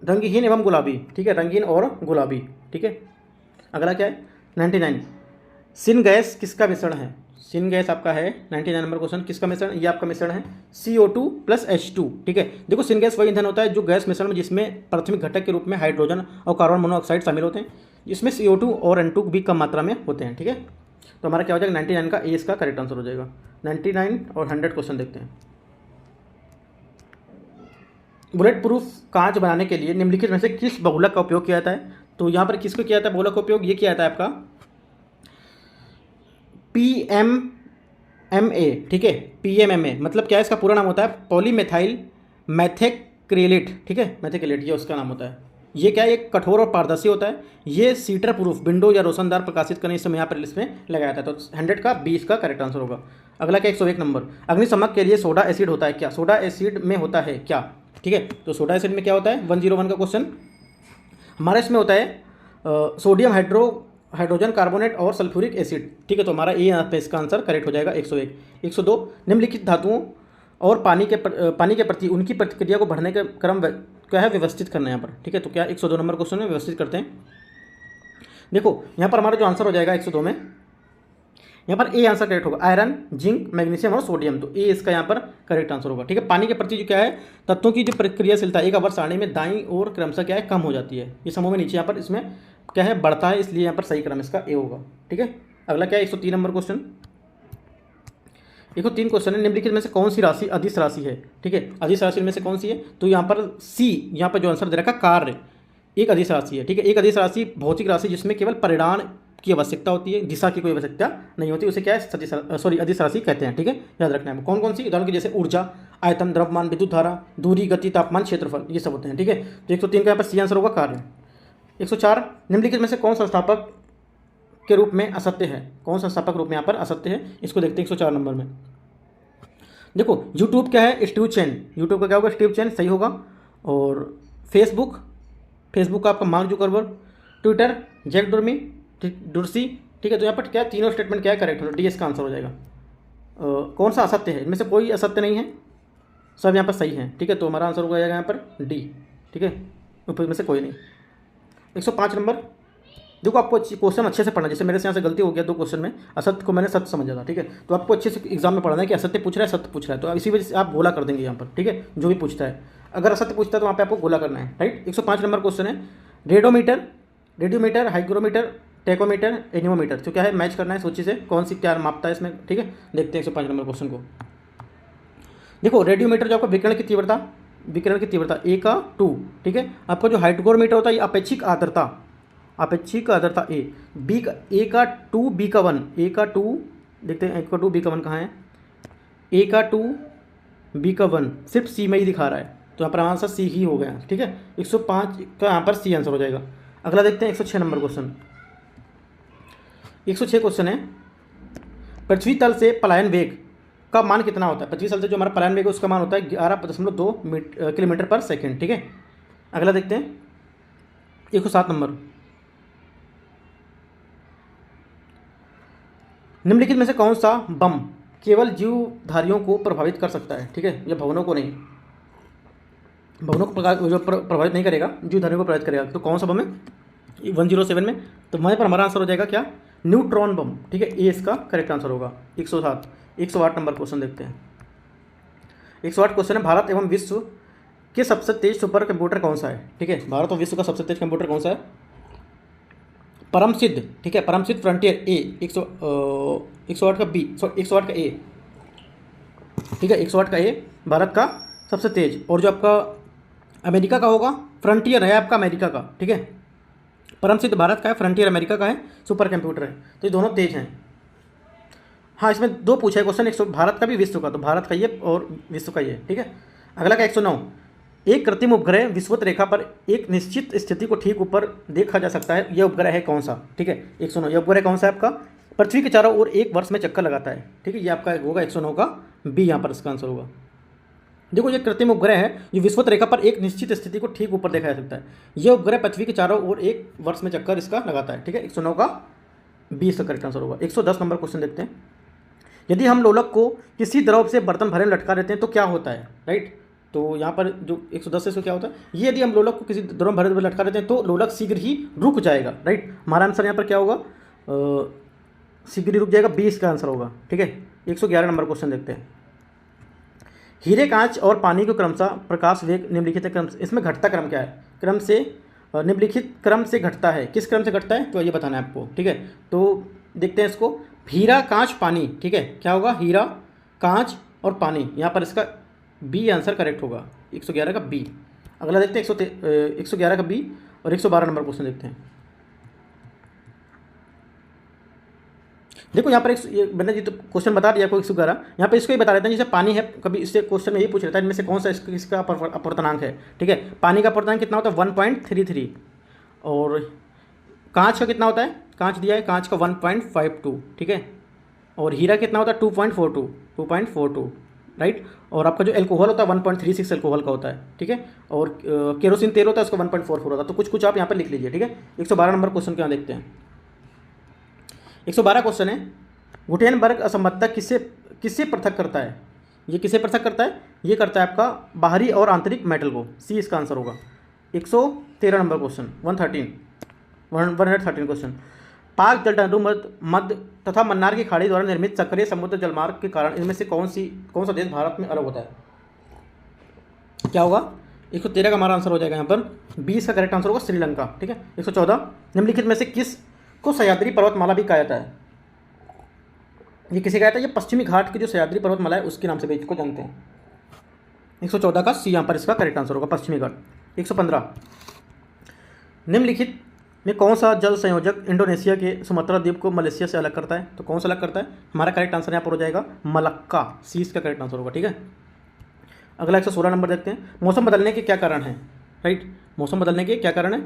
रंगहीन एवं गुलाबी, ठीक है, रंगीन और गुलाबी, ठीक है। अगला क्या है 99 सिन गैस किसका मिश्रण है, सिन गैस आपका है 99 नंबर क्वेश्चन, किसका मिश्रण, ये आपका मिश्रण है CO2 + H2, ठीक है। देखो सिन गैस वही ईंधन होता है जो गैस मिश्रण में जिसमें प्राथमिक घटक के रूप में हाइड्रोजन और कार्बन मोनोऑक्साइड शामिल होते हैं, इसमें CO2 और N2 भी कम मात्रा में होते हैं, ठीक है। तो हमारा क्या हो जाएगा 99 का ए इसका करेक्ट आंसर हो जाएगा। 99 और 100 क्वेश्चन देखते हैं। बुलेट प्रूफ कांच बनाने के लिए निम्नलिखित में से किस बहुलक का उपयोग किया जाता है, तो यहाँ पर किसको किया जाता है बहुलक का उपयोग, ये किया जाता है आपका PMMA, ठीक है। PMMA मतलब क्या है, इसका पूरा नाम होता है पॉलीमेथाइल मैथेक्रेलेट, ठीक है, मैथेक्रेलेट ये उसका नाम होता है। ये क्या है, एक कठोर और पारदर्शी होता है, ये सीटर प्रूफ विंडो या रोशनदार प्रकाशित करने समय यहाँ पर इसमें लगाया जाता है। तो 100 का 20 का करेक्ट आंसर होगा। अगला क्या 101 नंबर अग्निशमक के लिए सोडा एसिड होता है क्या, सोडा एसिड में होता है क्या, ठीक है। तो सोडा एसिड में क्या होता है 101 का क्वेश्चन हमारा इसमें होता है सोडियम हाइड्रोजन कार्बोनेट और सल्फ्यूरिक एसिड, ठीक है। तो हमारा ये यहाँ पे इसका आंसर करेक्ट हो जाएगा 101। 102 निम्नलिखित धातुओं और पानी के प्रति उनकी प्रतिक्रिया को बढ़ने का क्रम क्या है व्यवस्थित करना है यहाँ पर, ठीक है। तो क्या 102 नंबर क्वेश्चन में व्यवस्थित करते हैं। देखो यहाँ पर हमारा जो आंसर हो जाएगा 102 में, यहाँ पर ए आंसर करेक्ट होगा, आयरन, जिंक, मैग्नीशियम और सोडियम, तो ए इसका यहाँ पर करेक्ट आंसर होगा, ठीक है। पानी के प्रति जो क्या है तत्वों की जो प्रक्रियाशीलता एक आवर्त सारणी में दाईं और क्रमशः क्या है कम हो जाती है, ये समूह में नीचे यहाँ पर इसमें क्या है बढ़ता है, इसलिए यहाँ पर सही क्रम इसका ए होगा, ठीक है। अगला क्या है 103 नंबर क्वेश्चन। 103 क्वेश्चन है निम्नलिखित में से कौन सी राशि अदिश राशि है, ठीक है। अदिश राशि में से कौन सी है, तो यहाँ पर सी, यहाँ पर जो आंसर दे रखा कार्य एक अदिश राशि है, ठीक है। एक अदिश राशि भौतिक राशि जिसमें केवल परिमाण की आवश्यकता होती है, दिशा की कोई आवश्यकता नहीं होती, उसे क्या है अदिश राशि कहते हैं, ठीक है। याद रखना है कौन कौन सी, उदाहरण की जैसे ऊर्जा, आयतन, द्रव्यमान, विद्युत धारा, दूरी, गति, तापमान, क्षेत्रफल, ये सब होते हैं, ठीक है। तो 103 का यहाँ पर सी आंसर होगा कार्य। 104 निम्नलिखित में से कौन संस्थापक के रूप में असत्य है, कौन संस्थापक रूप में यहाँ पर असत्य है, इसको देखते हैं 104 नंबर में। देखो यूट्यूब क्या है स्टीव चैन, यूट्यूब का क्या होगा स्टीव चैन सही होगा, और फेसबुक का आपका मार्क जुकरबर्ग, ट्विटर जैक डुर्सी, ठीक है। तो यहाँ पर क्या तीनों स्टेटमेंट क्या है करेक्ट होगा, डी इसका आंसर हो जाएगा। कौन सा असत्य है, इनमें से कोई असत्य नहीं है, सब यहाँ पर सही है, ठीक है। तो हमारा आंसर हो जाएगा यहाँ पर डी, ठीक है, ऊपर में से कोई नहीं। 105 नंबर देखो आपको क्वेश्चन अच्छे से पढ़ना, जैसे मेरे से यहाँ से गलती हो गया 2 क्वेश्चन में, असत्य को मैंने सत्य समझा था, ठीक है। तो आपको अच्छे से एग्जाम में पढ़ना है कि असत्य पूछ रहा है सत्य पूछ रहा है, तो इसी वजह से आप बोला कर देंगे यहाँ पर, ठीक है, जो भी पूछता है। अगर असत्य पूछता है तो वहाँ पे आपको गोला करना है, राइट। 105 नंबर क्वेश्चन है, रेडियोमीटर, हाइग्रोमीटर, टेकोमीटर, एनीमोमीटर, तो क्या है, मैच करना है सूची से कौन सी क्या मापता है इसमें, ठीक है। देखते हैं 105 नंबर क्वेश्चन को। देखो रेडियोमीटर जो आपका विकिरण की तीव्रता ए का 2, ठीक है। आपका जो हाइग्रोमीटर होता है ये अपेक्षिक आर्द्रता ए, बी का ए का 2, बी का 1, ए का 2, देखते हैं ए का 2, बी का 1 कहाँ है, ए का 2, बी का 1 सिर्फ सी में ही दिखा रहा है, तो यहाँ पर आंसर सी ही हो गया, ठीक है। 105 का यहाँ पर सी आंसर हो जाएगा। अगला देखते हैं 106 नंबर क्वेश्चन। 106 क्वेश्चन है, पृथ्वी तल से पलायन वेग का मान कितना होता है। पृथ्वी तल से जो हमारा पलायन वेग है उसका मान होता है 11.2 किलोमीटर पर सेकेंड, ठीक है। अगला देखते हैं 107 नंबर, निम्नलिखित में से कौन सा बम केवल जीवधारियों को प्रभावित कर सकता है, ठीक है, या भवनों को नहीं, भवनों को जो प्रभावित नहीं करेगा, जीवधारियों को प्रभावित करेगा, तो कौन सा बम है 107 में, तो वहीं पर हमारा आंसर हो जाएगा क्या, न्यूट्रॉन बम, ठीक है, ए इसका करेक्ट आंसर होगा। 108 नंबर क्वेश्चन देखते हैं। 108 क्वेश्चन है, भारत एवं विश्व के सबसे तेज सुपर कंप्यूटर कौन सा है, ठीक है। भारत और विश्व का सबसे तेज कंप्यूटर कौन सा है, परम सिद्ध, ठीक है, परम सिद्ध फ्रंटियर ए, 108 का बी, 108 का ए, ठीक है, 108 का ए भारत का सबसे तेज, और जो आपका अमेरिका का होगा फ्रंटियर है आपका अमेरिका का, ठीक है। परम सिद्ध भारत का है, फ्रंटियर अमेरिका का है, सुपर कंप्यूटर है, तो ये दोनों तेज हैं। हाँ, इसमें दो पूछा है क्वेश्चन, भारत का भी विश्व का, तो भारत का ये और विश्व का ये, ठीक है। अगला का 109, एक कृत्रिम उपग्रह विषुवत रेखा पर एक निश्चित स्थिति को ठीक ऊपर देखा जा सकता है, यह उपग्रह है कौन सा, ठीक है। 109, यह उपग्रह कौन सा है आपका, पृथ्वी के चारों ओर एक वर्ष में चक्कर लगाता है, ठीक है, ये आपका होगा 109 का बी, यहाँ पर इसका आंसर होगा। देखो ये कृत्रिम उपग्रह है, ये विषुवत रेखा पर एक निश्चित स्थिति को ठीक ऊपर देखा जा सकता है, यह उपग्रह पृथ्वी के चारों ओर एक वर्ष में चक्कर इसका लगाता है, ठीक है। 109 का बी इसका करेक्ट आंसर होगा। 110 नंबर क्वेश्चन देखते हैं, यदि हम लोलक को किसी द्रव से बर्तन भरे में लटका देते हैं तो क्या होता है, राइट। तो यहाँ पर जो 110 से इसको क्या होता है, ये यदि हम लोलक को किसी द्रव में भरे में लटका देते हैं तो लोलक शीघ्र ही रुक जाएगा, राइट। हमारा आंसर यहाँ पर क्या होगा, शीघ्र ही रुक जाएगा, बी इसका आंसर होगा, ठीक है। 111 नंबर क्वेश्चन देखते हैं, हीरे, कांच और पानी को क्रमशः प्रकाश वेग निम्नलिखित क्रम, इसमें घटता क्रम क्या है, क्रम से निम्नलिखित क्रम से घटता है, किस क्रम से घटता है, तो ये बताना है आपको, ठीक है। तो देखते हैं इसको, हीरा, कांच, पानी, ठीक है, क्या होगा, हीरा, कांच और पानी, यहाँ पर इसका बी आंसर करेक्ट होगा, 111 का बी। अगला देखते हैं 111 का बी और 112 नंबर क्वेश्चन देखते हैं। देखो यहाँ पर मैंने जी तो क्वेश्चन बता दिया आपको 111, यहाँ पर इसको ही बता देते हैं, जैसे पानी है, कभी इससे क्वेश्चन में यही पूछ लेता है इनमें से कौन सा इसका अपवर्तनांक है, ठीक है। पानी का अपवर्तनांक कितना होता है 1.33, और कांच का कितना होता है, कांच दिया है, कांच का 1.52, ठीक है, और हीरा कितना होता है 2.42, राइट। और आपका जो एल्कोहल होता है 1.36 एल्कोहल का होता है, ठीक है, और केरोसिन तेल होता है उसका 1.44 होता है, तो कुछ आप यहाँ पर लिख लीजिए, ठीक है। 112 नंबर क्वेश्चन क्या देखते हैं। 112 क्वेश्चन है, गुटेनबर्ग असमर्थता किससे पृथक करता है, ये किसे पृथक करता है, ये करता है आपका बाहरी और आंतरिक मेटल को, सी इसका आंसर होगा। 113 नंबर क्वेश्चन, 113 क्वेश्चन, पाक जलडमरू मध्य तथा मन्नार की खाड़ी द्वारा निर्मित सक्रिय समुद्र जलमार्ग के कारण इनमें से कौन सा देश भारत में अलग होता है, क्या होगा, 113 का हमारा आंसर हो जाएगा यहाँ पर 20 का करेक्ट आंसर होगा श्रीलंका, ठीक है। 114, निम्नलिखित में से किस को सह्याद्री पर्वतमाला भी कहा जाता है, ये किसे कहा जाता है, ये पश्चिमी घाट की जो सह्याद्री पर्वतमाला है उसके नाम से भी इसको जानते हैं। 114 का सी यहाँ पर इसका करेक्ट आंसर होगा, पश्चिमी घाट। 115, निम्नलिखित में कौन सा जल संयोजक इंडोनेशिया के सुमात्रा द्वीप को मलेशिया से अलग करता है, तो कौन सा अलग करता है, हमारा करेक्ट आंसर यहाँ पर हो जाएगा मलक्का, सी इसका करेक्ट आंसर होगा, ठीक है। अगला 116 नंबर देखते हैं, मौसम बदलने के क्या कारण है, राइट। मौसम बदलने के क्या कारण है,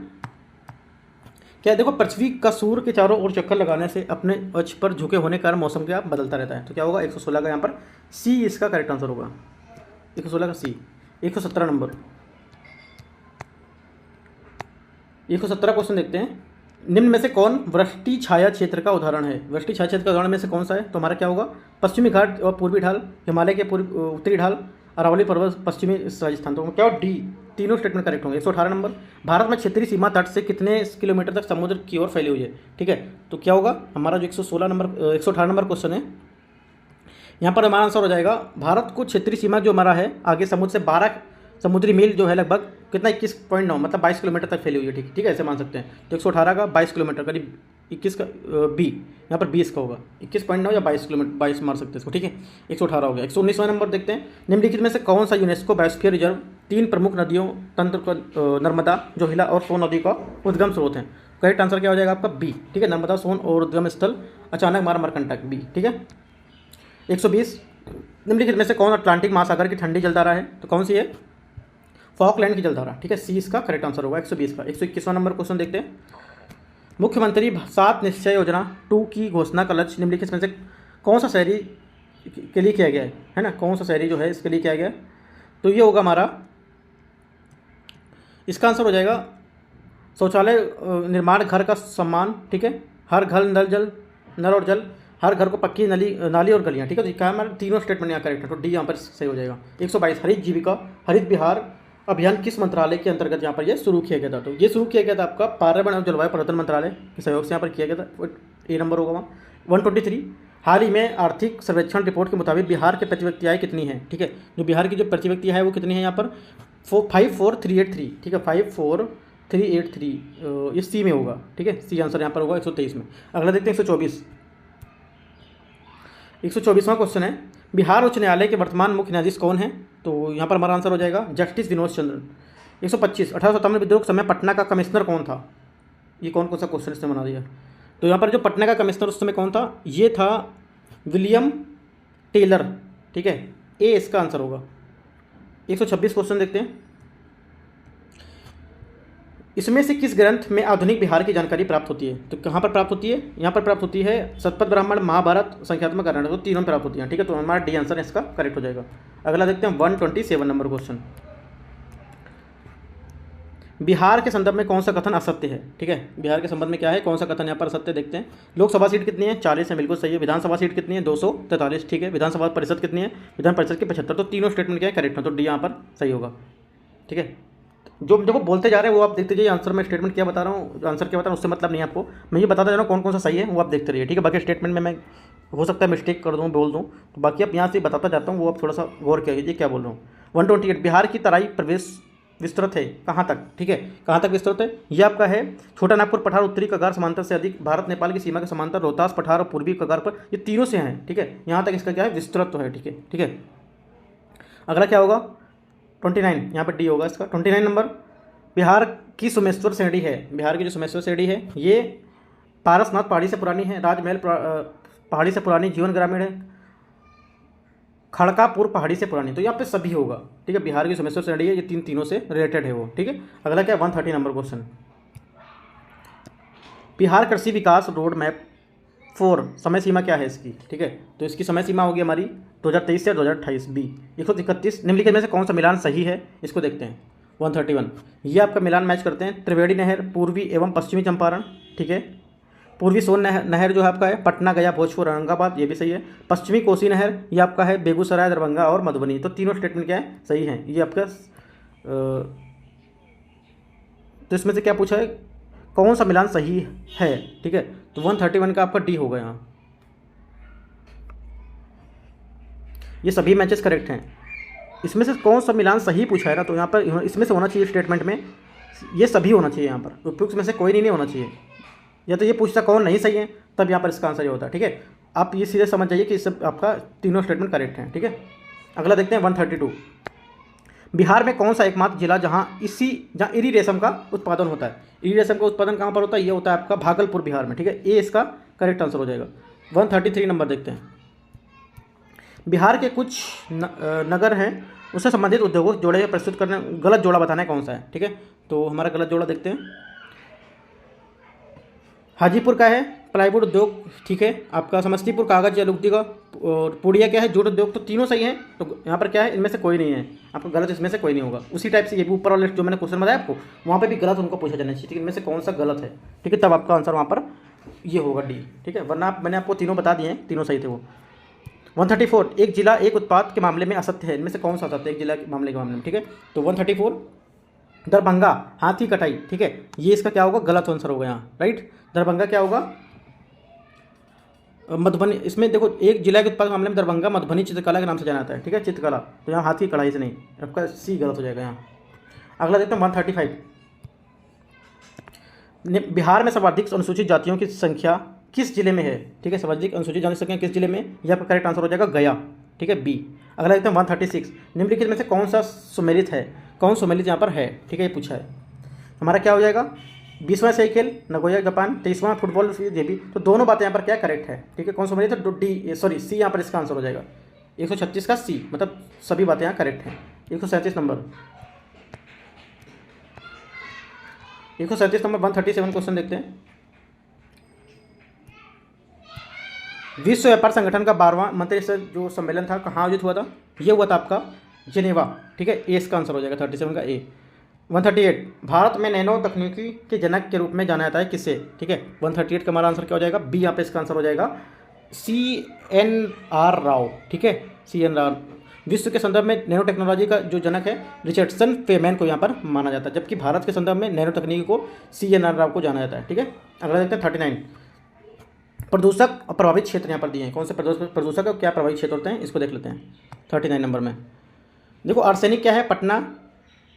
क्या देखो पृथ्वी का सूर्य के चारों ओर चक्कर लगाने से अपने अक्ष पर झुके होने के कारण मौसम क्या बदलता रहता है, तो क्या होगा 116 का यहाँ पर सी इसका करेक्ट आंसर होगा, 116 का सी। 117 नंबर, 117 क्वेश्चन देखते हैं, निम्न में से कौन वृष्टि छाया क्षेत्र का उदाहरण है, वृष्टि छाया क्षेत्र का उदाहरण में से कौन सा है, तो हमारा क्या होगा, पश्चिमी घाट और पूर्वी ढाल, हिमालय के उत्तरी ढाल, अरावली पर्वत, पश्चिमी राजस्थान, तो क्या डी, तीनों स्टेटमेंट करेक्ट होंगे। 118 नंबर, भारत में क्षेत्रीय सीमा तट से कितने किलोमीटर तक समुद्र की ओर फैली हुई है, ठीक है, तो क्या होगा हमारा जो 118 नंबर क्वेश्चन है, यहाँ पर हमारा आंसर हो जाएगा, भारत को क्षेत्रीय सीमा जो हमारा है आगे समुद्र से समुद्री मील जो है लगभग कितना 21.9 मतलब 22 किलोमीटर तक फैली हुई है। ठीक है, ऐसे मान सकते हैं। तो 118 का 22 किलोमीटर करीब 21 का बी यहाँ पर 20 का होगा 21.9 या 22 किलोमीटर 22 मार सकते हैं इसको। ठीक है, 118 हो गया। 119वां नंबर देखते हैं, निम्नलिखित में से कौन सा यूनेस्को बायोस्फीयर रिजर्व 3 प्रमुख नदियों तंत्र का नर्मदा, जोहिला और सोन नदी का उद्गम स्रोत है। करेक्ट आंसर क्या हो जाएगा आपका बी। ठीक है, नर्मदा, सोन और उद्गम स्थल अचानक मार मरकंटक बी। ठीक है, 120 निम्नलिखित में से कौन अटलांटिक महासागर की ठंडी जलधारा है? तो कौन सी है? फॉकलैंड की जलधारा। ठीक है, सी इसका करेक्ट आंसर होगा 120 का। 121वां नंबर क्वेश्चन देखते हैं, मुख्यमंत्री 7 निश्चय योजना 2 की घोषणा का लक्ष्य निम्नलिखित में से कौन सा शहरी के लिए किया गया है ना? कौन सा शहरी जो है इसके लिए किया गया है? तो ये होगा हमारा, इसका आंसर हो जाएगा शौचालय निर्माण, घर का सम्मान। ठीक है, हर घर नल और जल, हर घर को पक्की नाली और गलियाँ। ठीक है, तो क्या हमारे तीनों स्टेटमेंट यहाँ करेक्ट है, तो डी यहाँ पर सही हो जाएगा। 122 हरित जीविका हरित बिहार अभियान किस मंत्रालय के अंतर्गत यहाँ पर ये शुरू किया गया था? तो ये शुरू किया गया था आपका पर्यावरण और जलवायु परिवर्तन मंत्रालय के सहयोग से यहाँ पर किया गया था। ए नंबर होगा वहाँ। 123 हाल ही में आर्थिक सर्वेक्षण रिपोर्ट के मुताबिक बिहार की प्रति व्यक्ति आय कितनी है? ठीक है, जो बिहार की जो प्रति व्यक्ति है वो कितनी है यहाँ पर 54,383। ठीक है, 54,383 ये सी में होगा। ठीक है, सी आंसर यहाँ पर होगा 123 में। अगला देखते हैं 124वां क्वेश्चन है, बिहार उच्च न्यायालय के वर्तमान मुख्य न्यायाधीश कौन है? तो यहाँ पर हमारा आंसर हो जाएगा जस्टिस विनोद चंद्रन। 125 1857 विद्रोह के समय पटना का कमिश्नर कौन था? ये कौन सा क्वेश्चन इसने बना दिया? तो यहाँ पर जो पटना का कमिश्नर उस समय कौन था? ये था विलियम टेलर। ठीक है, ए इसका आंसर होगा। 126 क्वेश्चन देखते हैं, इसमें से किस ग्रंथ में आधुनिक बिहार की जानकारी प्राप्त होती है? तो कहाँ पर प्राप्त होती है? यहाँ पर प्राप्त होती है शतपथ ब्राह्मण, महाभारत, संख्यात्मक कारण, तो तीनों प्राप्त होती हैं। ठीक है, तो हमारा डी आंसर इसका करेक्ट हो जाएगा। अगला देखते हैं 127 नंबर क्वेश्चन, बिहार के संदर्भ में कौन सा कथन असत्य है? ठीक है, बिहार के संबंध में क्या है, कौन सा कथन यहाँ पर असत्य देखते हैं। लोकसभा सीट कितनी है? 40 है, बिल्कुल सही है। विधानसभा सीट कितनी है? 243। ठीक है, विधानसभा परिषद कितनी है? विधान परिषद के 75। तो तीनों स्टेटमेंट क्या है करेक्ट है, तो डी यहाँ पर सही होगा। ठीक है, जो वो बोलते जा रहे हैं वो आप देखते जाइए, आंसर में स्टेटमेंट क्या बता रहा हूँ, आंसर क्या बता रहा हूँ उससे मतलब नहीं आपको, मैं ये बताता जा रहा हूँ कौन कौन सा सही है वो आप देखते रहिए। ठीक है, बाकी स्टेटमेंट में मैं हो सकता है मिस्टेक कर दूँ, बोल दूँ, तो बाकी आप यहाँ से बताता जाता हूँ, वो आप थोड़ा सा गौर कीजिए क्या बोल रहा हूँ। 128 बिहार की तराई प्रदेश विस्तृत है कहाँ तक? ठीक है, कहाँ तक विस्तृत है? ये आपका है छोटा नागपुर पठार उत्तरी कगार समांतर से अधिक, भारत नेपाल की सीमा के समांतर, रोहतास पठार और पूर्वी कगार पर, ये तीनों से हैं। ठीक है, यहाँ तक इसका क्या है विस्तृत तो है। ठीक है, ठीक है, अगला क्या होगा 29, यहाँ पर डी होगा इसका। 29 नंबर, बिहार की सोमेश्वर श्रेणी है, बिहार की जो सोमेश्वर श्रेणी है ये पारसनाथ पहाड़ी से पुरानी है, राजमहल पहाड़ी से पुरानी, जीवन ग्रामीण है, खड़कापुर पहाड़ी से पुरानी। तो यहाँ पे सभी होगा। ठीक है, बिहार की सोमेश्वर श्रेणी है, ये तीनों से रिलेटेड है वो। ठीक है, अगला क्या है 130 नंबर क्वेश्चन, बिहार कृषि विकास रोड मैप 4 समय सीमा क्या है इसकी? ठीक है, तो इसकी समय सीमा होगी हमारी 2023 से 2028 बी। 131 निम्नलिखित में से कौन सा मिलान सही है? इसको देखते हैं 131, ये आपका मिलान मैच करते हैं। त्रिवेणी नहर पूर्वी एवं पश्चिमी चंपारण। ठीक है, पूर्वी सोन नहर जो है आपका है पटना, गया, भोजपुर, औरंगाबाद, ये भी सही है। पश्चिमी कोसी नहर ये आपका है बेगूसराय, दरभंगा और मधुबनी। तो तीनों स्टेटमेंट क्या है सही हैं, ये आपका। तो इसमें से क्या पूछा है, कौन सा मिलान सही है? ठीक है, तो 131 का आपका डी होगा यहाँ। ये सभी मैचेस करेक्ट हैं, इसमें से कौन सा मिलान सही पूछा है ना, तो यहाँ पर इसमें से होना चाहिए स्टेटमेंट में, ये सभी होना चाहिए यहाँ पर, उपयुक्त में से कोई नहीं होना चाहिए। या तो ये पूछता कौन नहीं सही है, तब यहाँ पर इसका आंसर ये होता है। ठीक है, आप ये सीधे समझ जाइए कि इस सब आपका तीनों स्टेटमेंट करेक्ट हैं। ठीक है, अगला देखते हैं 132, बिहार में कौन सा एकमात्र जिला जहाँ इरी रेशम का उत्पादन होता है? इरी रेशम का उत्पादन कहाँ पर होता है? ये होता है आपका भागलपुर, बिहार में। ठीक है, ए इसका करेक्ट आंसर हो जाएगा। 133 नंबर देखते हैं, बिहार के कुछ नगर हैं उससे संबंधित उद्योगों जोड़े प्रस्तुत करने, गलत जोड़ा बताना है कौन सा है? ठीक है, तो हमारा गलत जोड़ा देखते हैं, हाजीपुर का है प्लाईवुड उद्योग। ठीक है, आपका समस्तीपुर कागज या लुगदी का, और पूर्णिया क्या है जूट उद्योग। तो तीनों सही हैं, तो यहाँ पर क्या है इनमें से कोई नहीं है आपका गलत, इसमें से कोई नहीं होगा। उसी टाइप से ये भी ऊपर वाले जो मैंने क्वेश्चन बताया आपको, वहाँ पे भी गलत उनको पूछा जाना चाहिए। ठीक है, इनमें से कौन सा गलत है? ठीक है, तब आपका आंसर वहाँ पर ये होगा डी। ठीक है, वरना मैंने आपको तीनों बता दिए हैं, तीनों सही थे वो। 134, एक जिला एक उत्पाद के मामले में असत्य है, इनमें से कौन सा असत्य है एक जिला के मामले में? ठीक है, तो 134 दरभंगा हाथी कटाई। ठीक है, ये इसका क्या होगा गलत आंसर होगा यहाँ, राइट। दरभंगा क्या होगा मधुबनी, इसमें देखो एक जिला के उत्पाद के मामले में दरभंगा मधुबनी चित्रकला के नाम से जाना जाता है, ठीक है, चित्रकला, तो यहाँ हाथ की कढ़ाई से नहीं, आपका सी गलत हो जाएगा यहाँ। अगला देखते हैं 135। बिहार में सर्वाधिक अनुसूचित जातियों की संख्या किस जिले में है, ठीक है, सर्वाधिक अनुसूचित जाति संख्या किस जिले में, यह आपका करेक्ट आंसर हो जाएगा गया, ठीक है, बी। अगला देखते हैं 136। निम्नलिखित में से कौन सा सुमेलित है, कौन सुमेलित यहाँ पर है, ठीक है, ये पूछा है। हमारा क्या हो जाएगा, 20वां सही खेल नगोया जापान, 23वां फुटबॉल ये भी, तो दोनों बातें यहाँ पर क्या करेक्ट है, ठीक है, कौन सुमेलित है, डी सॉरी सी यहाँ पर इसका आंसर हो जाएगा। 136 का सी, मतलब सभी बातें यहाँ करेक्ट हैं। 137 नंबर 137 क्वेश्चन देखते हैं। विश्व व्यापार संगठन का 12वां मंत्रिस्तरीय जो सम्मेलन था कहाँ आयोजित हुआ था, ये हुआ था आपका जिनेवा, ठीक है, ए इसका आंसर हो जाएगा 37 का ए। 138। भारत में नैनो तकनीकी के जनक के रूप में जाना जाता है किसे, ठीक है, 138 का हमारा आंसर क्या हो जाएगा, बी यहाँ पे इसका आंसर हो जाएगा CNR राव, ठीक है, CN राव। विश्व के संदर्भ में नैनो टेक्नोलॉजी का जो जनक है रिचर्डसन फेमैन को यहाँ पर माना जाता है, जबकि भारत के संदर्भ में नैनो तकनीकी को CNR राव को जाना जाता है, ठीक है। अगला देखते हैं 39। प्रदूषक और प्रभावित क्षेत्र यहाँ पर दिए हैं, कौन से प्रदूषक और क्या प्रभावित क्षेत्र होते हैं, इसको देख लेते हैं 39 नंबर में। देखो आर्सेनिक क्या है, पटना,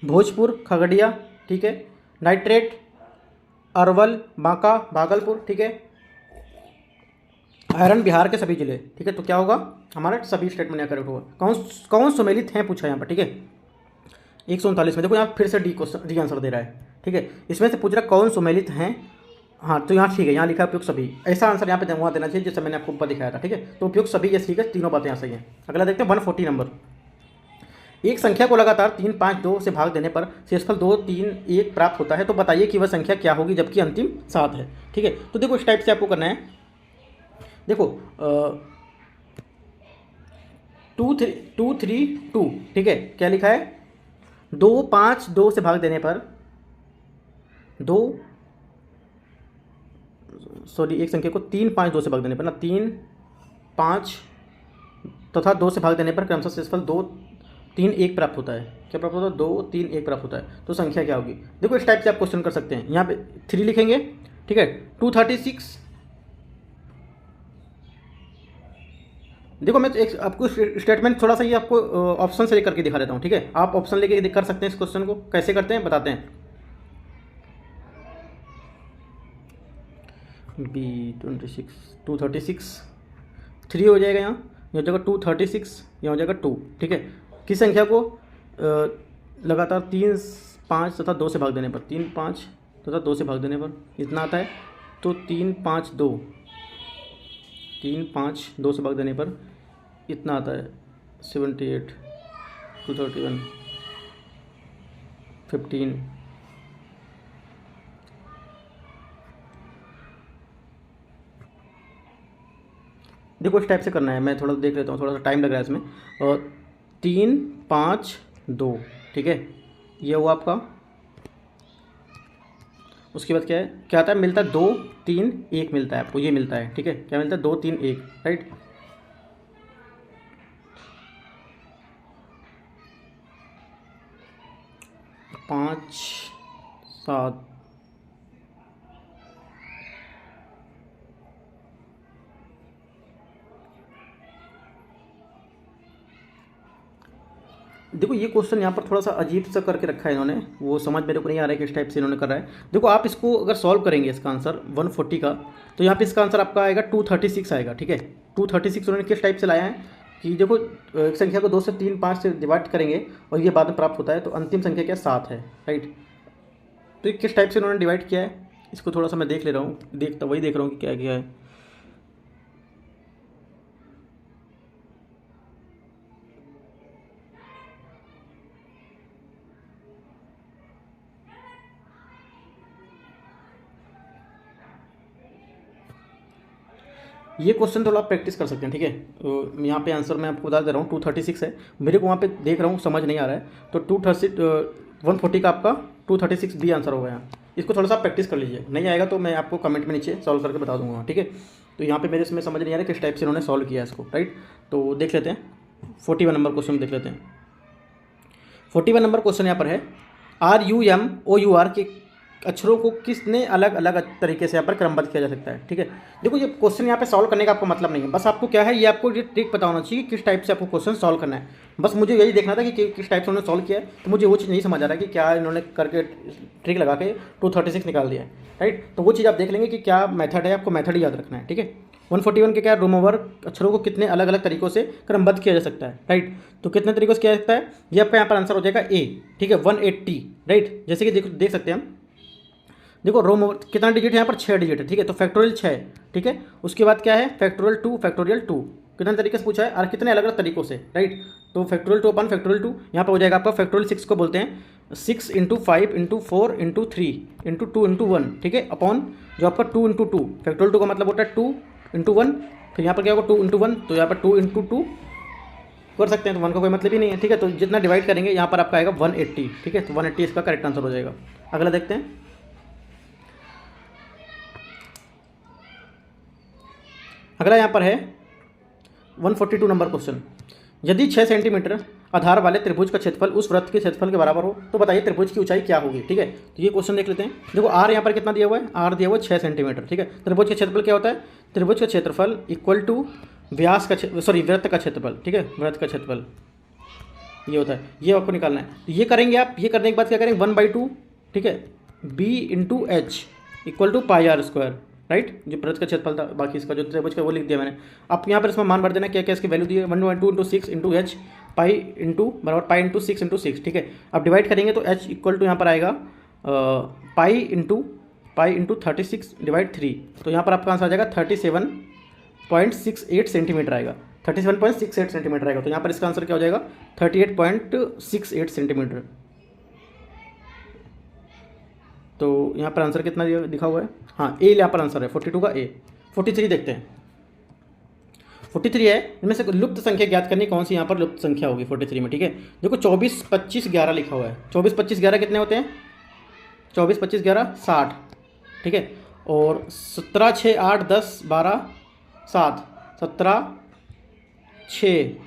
भोजपुर, खगड़िया, ठीक है, नाइट्रेट अरवल, बांका, भागलपुर, ठीक है, आयरन बिहार के सभी जिले, ठीक है, तो क्या होगा हमारा सभी स्टेटमेंट यहाँ करेक्ट होगा। कौन सुमेलित हैं पूछा यहाँ पर, ठीक है। 139 में देखो यहाँ फिर से डी आंसर दे रहा है, ठीक है, इसमें से पूछ रहा कौन सुमेलित हैं, हाँ तो यहाँ ठीक है, यहाँ लिखा है उपयुक्त सभी, ऐसा आंसर यहाँ पे वहाँ देना चाहिए जैसे मैंने आपको ऊपर दिखाया था, ठीक है, तो उपयुक्त सभी ये ठीक है, तीनों बातें यहाँ सही हैं। अगला देखते हैं 140 नंबर। एक संख्या को लगातार 3, 5, 2 से भाग देने पर शेषफल 2, 3, 1 प्राप्त होता है, तो बताइए कि वह संख्या क्या होगी जबकि अंतिम 7 है, ठीक है। तो देखो इस टाइप से आपको करना है, देखो 2, 3, 2, ठीक है, क्या लिखा है, 2, 5, 2 से भाग देने पर एक संख्या को 3, 5, 2 से भाग देने पर ना 3, 5 तथा 2 से भाग देने पर क्रमशः शेषफल 2, 3, 1 प्राप्त होता है, क्या प्राप्त होता है, 2, 3, 1 प्राप्त होता है, तो संख्या क्या होगी। देखो इस टाइप से आप क्वेश्चन कर सकते हैं, यहाँ पे 3 लिखेंगे, ठीक है, 236। देखो मैं एक आपको स्टेटमेंट थोड़ा सा ये आपको ऑप्शन से लेकर के दिखा देता हूँ, ठीक है, आप ऑप्शन लेके कर सकते हैं इस क्वेश्चन को, कैसे करते हैं बताते हैं। B26 236 3 हो जाएगा, यहाँ हो जाएगा 236, यहाँ हो जाएगा 2, ठीक है। किस संख्या को लगातार 3, 5 तथा 2 से भाग देने पर 3, 5 तथा 2 से भाग देने पर इतना आता है, तो 3, 5, 2 3, 5, 2 से भाग देने पर इतना आता है 78, 231, 15। देखो इस टाइप से करना है, मैं थोड़ा देख लेता हूँ, थोड़ा सा टाइम लग रहा है इसमें। और 3, 5, 2, ठीक है, ये हुआ आपका। उसके बाद क्या है, क्या आता है, मिलता है 2, 3, 1 मिलता है आपको, ये मिलता है, ठीक है, क्या मिलता है 2, 3, 1, राइट। पाँच, 7, देखो ये क्वेश्चन यहाँ पर थोड़ा सा अजीब सा करके रखा है इन्होंने, वो समझ मेरे को नहीं आ रहा है किस टाइप से इन्होंने कर रहा है। देखो आप इसको अगर सॉल्व करेंगे इसका आंसर 140 का, तो यहाँ पे इसका आंसर आपका आएगा 236 आएगा, ठीक है। 236 उन्होंने किस टाइप से लाया है कि देखो एक संख्या को 2 से 3, 5 से डिवाइड करेंगे और ये बाद में प्राप्त होता है, तो अंतिम संख्या क्या 7 है, राइट। तो ये किस टाइप से उन्होंने डिवाइड किया है, इसको थोड़ा सा मैं देख ले रहा हूँ, वही देख रहा हूँ कि क्या किया है। ये क्वेश्चन थोड़ा आप प्रैक्टिस कर सकते हैं, ठीक है। तो यहाँ पे आंसर मैं आपको बता दे रहा हूँ 236 है, मेरे को वहाँ पे देख रहा हूँ समझ नहीं आ रहा है, तो 140 का आपका 236 बी आंसर होगा यहाँ। इसको थोड़ा सा प्रैक्टिस कर लीजिए, नहीं आएगा तो मैं आपको कमेंट में नीचे सॉल्व करके बता दूंगा, ठीक है। तो यहाँ पे मेरे इसमें समझ नहीं आ रहा किस टाइप से उन्होंने सॉल्व किया इसको, राइट। तो देख लेते हैं 41 नंबर क्वेश्चन देख लेते हैं। 41 नंबर क्वेश्चन यहाँ पर है, RUMOUR अक्षरों को किसने अलग अलग तरीके से यहाँ पर क्रमबद्ध किया जा सकता है। ठीक है, देखो ये क्वेश्चन यहाँ पे सॉल्व करने का आपको मतलब नहीं है, बस आपको क्या है, ये आपको ये ट्रिक पता होना चाहिए किस टाइप से आपको क्वेश्चन सॉल्व करना है। बस मुझे यही देखना था कि किस टाइप से उन्होंने सॉल्व किया है, तो मुझे वो चीज़ नहीं समझ आ रहा है कि क्या इन्होंने करके ट्रिक लगा के 236 निकाल दिया है। राइट, तो वो चीज़ आप देख लेंगे कि क्या मेथड है, आपको मेथड ही याद रखना है। ठीक है, 141 के क्या रोमन अक्षरों को कितने अलग अलग तरीकों से क्रमबद्ध किया जा सकता है। राइट, तो कितने तरीकों से किया जा सकता है, ये आपका यहाँ पर आंसर हो जाएगा ए। ठीक है, 180। राइट, जैसे कि देख सकते हैं हम, देखो रोम कितना डिजिट है यहाँ पर, 6 डिजिट है। ठीक है, तो फैक्टोरियल 6। ठीक है, उसके बाद क्या है, फैक्टोरियल 2, फैक्टोरियल 2 कितने तरीके से पूछा है और कितने अलग अलग तरीकों से। राइट, तो फैक्टोरियल 2 अपन फैक्टोरियल 2 यहाँ पर हो जाएगा आपका फैक्टोरियल 6 को बोलते हैं 6 × 5 × 4 × 3 × 2 × 1। ठीक है, अपॉन जो आपका 2 × 2, फैक्टोरियल 2 का मतलब होता है 2 × 1, फिर यहाँ पर क्या होगा 2 × 1, तो यहाँ पर 2 × 2 कर सकते हैं, तो 1 का कोई मतलब ही नहीं है। ठीक है, तो जितना डिवाइड करेंगे यहाँ पर आपका आएगा 180। ठीक है, तो 180 इसका करेक्ट आंसर हो जाएगा। अगला देखते हैं, अगला यहाँ पर है 142 नंबर क्वेश्चन। यदि 6 सेंटीमीटर आधार वाले त्रिभुज का क्षेत्रफल उस वृत्त के क्षेत्रफल के बराबर हो तो बताइए त्रिभुज की ऊंचाई क्या होगी। ठीक है, तो ये क्वेश्चन देख लेते हैं। देखो आर यहाँ पर कितना दिया हुआ है, आर दिया हुआ है 6 सेंटीमीटर। ठीक है, त्रिभुज का क्षेत्रफल क्या होता है, त्रिभुज का क्षेत्रफल इक्वल टू व्यास का वृत्त का क्षेत्रफल। ठीक है, वृत्त का क्षेत्रफल ये होता है, ये आपको निकालना है। तो ये करेंगे आप, ये करने के बाद क्या करेंगे 1/2। ठीक है, b × h equal to πr²। Right, जो वृत्त का क्षेत्रफल था, बाकी इसका जो त्रिभुज का वो लिख दिया मैंने। अब यहाँ पर इसमें मान भर देना, क्या क्या इसकी वैल्यू दी है, 1/2 × 6 × h पाई इंटू बराबर पाई इंटू 6 × 6। ठीक है, अब डिवाइड करेंगे तो h इक्वल टू यहाँ पर आएगा पाई इंटू 36 / 3। तो यहाँ पर आपका आंसर आ जाएगा 37.68 सेंटीमीटर आएगा, 37.68 सेंटीमीटर आएगा। तो यहाँ पर इसका आंसर क्या हो जाएगा 38.68 सेंटीमीटर। तो यहाँ पर आंसर कितना लिखा हुआ है, हाँ ए यहाँ पर आंसर है 42 का ए। 43 देखते हैं, 43 है, इनमें से लुप्त संख्या ज्ञात करनी, कौन सी यहाँ पर लुप्त संख्या होगी 43 में। ठीक है, देखो 24, 25, 11 लिखा हुआ है। 24, 25, 11 कितने होते हैं, 24, 25, 11 60। ठीक है, और 17, 6, 8, 10, 12, 7, 17, 6।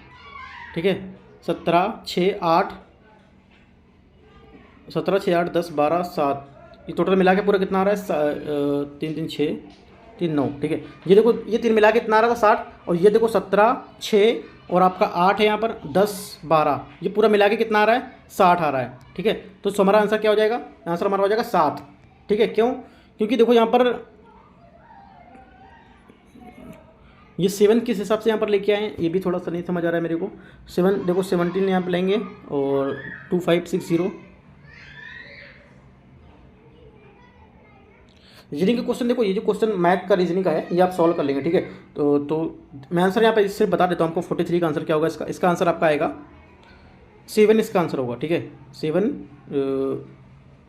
ठीक है, 17, 6, 8, 17, 6, 8, 10, 12, 7, ये टोटल मिला के पूरा कितना आ रहा है 3, 3, 6, 3, 9। ठीक है, ये देखो ये 3 मिला के कितना आ रहा था 60, और ये देखो 17, 6 और आपका 8 है यहाँ पर 10, 12, ये पूरा मिला के कितना आ रहा है 60 आ रहा है। ठीक है, तो हमारा आंसर क्या हो जाएगा, आंसर हमारा हो जाएगा 7। ठीक है, क्यों, क्योंकि देखो यहाँ पर ये 7 किस हिसाब से यहाँ पर लेके आए हैं, ये भी थोड़ा सा नहीं समझ आ रहा है मेरे को। 7 देखो 17 यहाँ पर लेंगे और 2560। रीजनिंग के क्वेश्चन देखो, ये जो क्वेश्चन मैथ का रीजनिंग का है ये आप सॉल्व कर लेंगे। ठीक है, तो मैं आंसर यहाँ पे इससे बता देता हूँ आपको 43 का आंसर क्या होगा। इसका आंसर आपका आएगा 7, इसका आंसर होगा। ठीक है,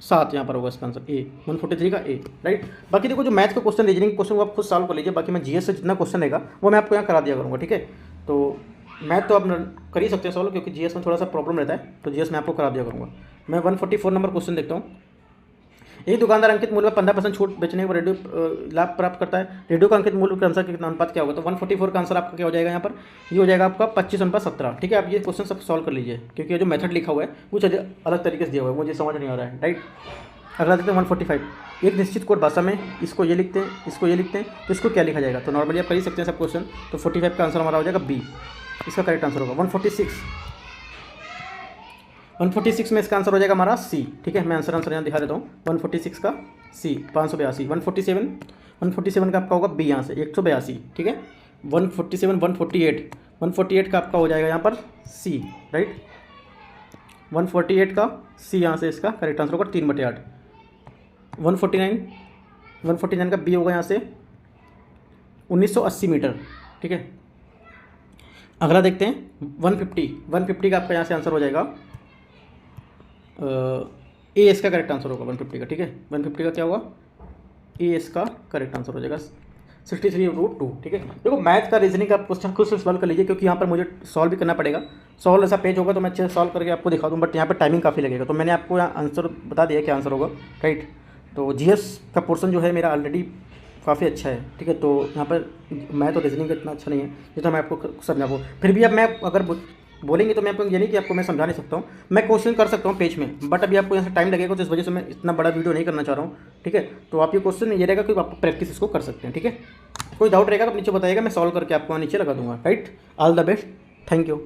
7 यहाँ पर होगा इसका आंसर ए, 143 का ए। राइट, बाकी देखो जो मैथ का क्वेश्चन रीजनिंग क्वेश्चन वो आप खुद सॉल्व कर लीजिए, बाकी मैं जीएस से जितना क्वेश्चन रहेगा वो मैं आपको यहाँ करा दिया करूँगा। ठीक है, तो मैथ तो आप कर ही सकते हैं सॉल्व, क्योंकि जीएस में थोड़ा सा प्रॉब्लम रहता है, तो जीएस में आपको करा दिया करूँगा। मैं 144 नंबर क्वेश्चन देखता हूँ। एक दुकानदार अंकित मूल्य पर 15% छूट बेचने पर रेडियो लाभ प्राप्त करता है, रेडियो का अंकित मूल्य के अनुसार कितना अनुपात क्या होगा। तो 144 का आंसर आपका क्या हो जाएगा यहाँ पर, ये हो जाएगा आपका 25:17। ठीक है, आप ये क्वेश्चन सब सॉल्व कर लीजिए, क्योंकि ये जो मेथड लिखा हुआ है कुछ अलग तरीके से दिया हुआ है, मुझे समझ नहीं आ रहा है। राइट, अगला देखते हैं 145। एक निश्चित कोड भाषा में इसको ये लिखते हैं, इसको ये लिखते हैं, तो इसको क्या लिखा जाएगा। तो नॉर्मली आप कर ही सकते हैं सब क्वेश्चन। तो 45 का आंसर हमारा हो जाएगा बी, इसका करेक्ट आंसर होगा। 146 में इसका आंसर हो जाएगा हमारा सी। ठीक है, मैं आंसर यहाँ दिखा देता हूँ। 146 का सी 582। 147 का आपका होगा बी यहाँ से 182। ठीक है, 147, 148 का आपका हो जाएगा यहाँ पर सी। राइट, 148 का सी यहाँ से इसका करेक्ट आंसर होगा 3/8। 149 का बी होगा यहाँ से 1980 मीटर। ठीक है, अगला देखते हैं 150 का आपका यहाँ से आंसर हो जाएगा ए, इसका करेक्ट आंसर होगा 150 का। ठीक है, 150 का क्या होगा ए, इसका करेक्ट आंसर हो जाएगा 63√2। ठीक है, देखो मैथ का रीजनिंग का क्वेश्चन खुद से सॉल्व कर लीजिए, क्योंकि यहाँ पर मुझे सॉल्व भी करना पड़ेगा। सॉल्व ऐसा पेज होगा तो मैं अच्छे से सॉल्व करके आपको दिखा दूँ, बट यहाँ पर टाइमिंग काफ़ी लगेगा। तो मैंने आपको यहाँ आंसर बता दिया क्या आंसर होगा। राइट, तो जीएस का पोर्सन जो है मेरा ऑलरेडी काफ़ी अच्छा है। ठीक है, तो यहाँ पर मैथ और रीजनिंग इतना अच्छा नहीं है जितना मैं आपको समझा पाऊँ। फिर भी अब मैं अगर बोलेंगे तो मैं आपको ये नहीं कि आपको मैं समझा नहीं सकता हूँ, मैं क्वेश्चन कर सकता हूँ पेज में, बट अभी आपको यहाँ से टाइम लगेगा, तो इस वजह से मैं इतना बड़ा वीडियो नहीं करना चाह रहा हूँ। ठीक है, तो आप ये क्वेश्चन ये रहेगा कि आप प्रैक्टिस इसको कर सकते हैं। ठीक है, कोई डाउट रहेगा तो नीचे बताइएगा, मैं सॉल्व करके आपको नीचे लगा दूंगा। Right, all the best, thank you.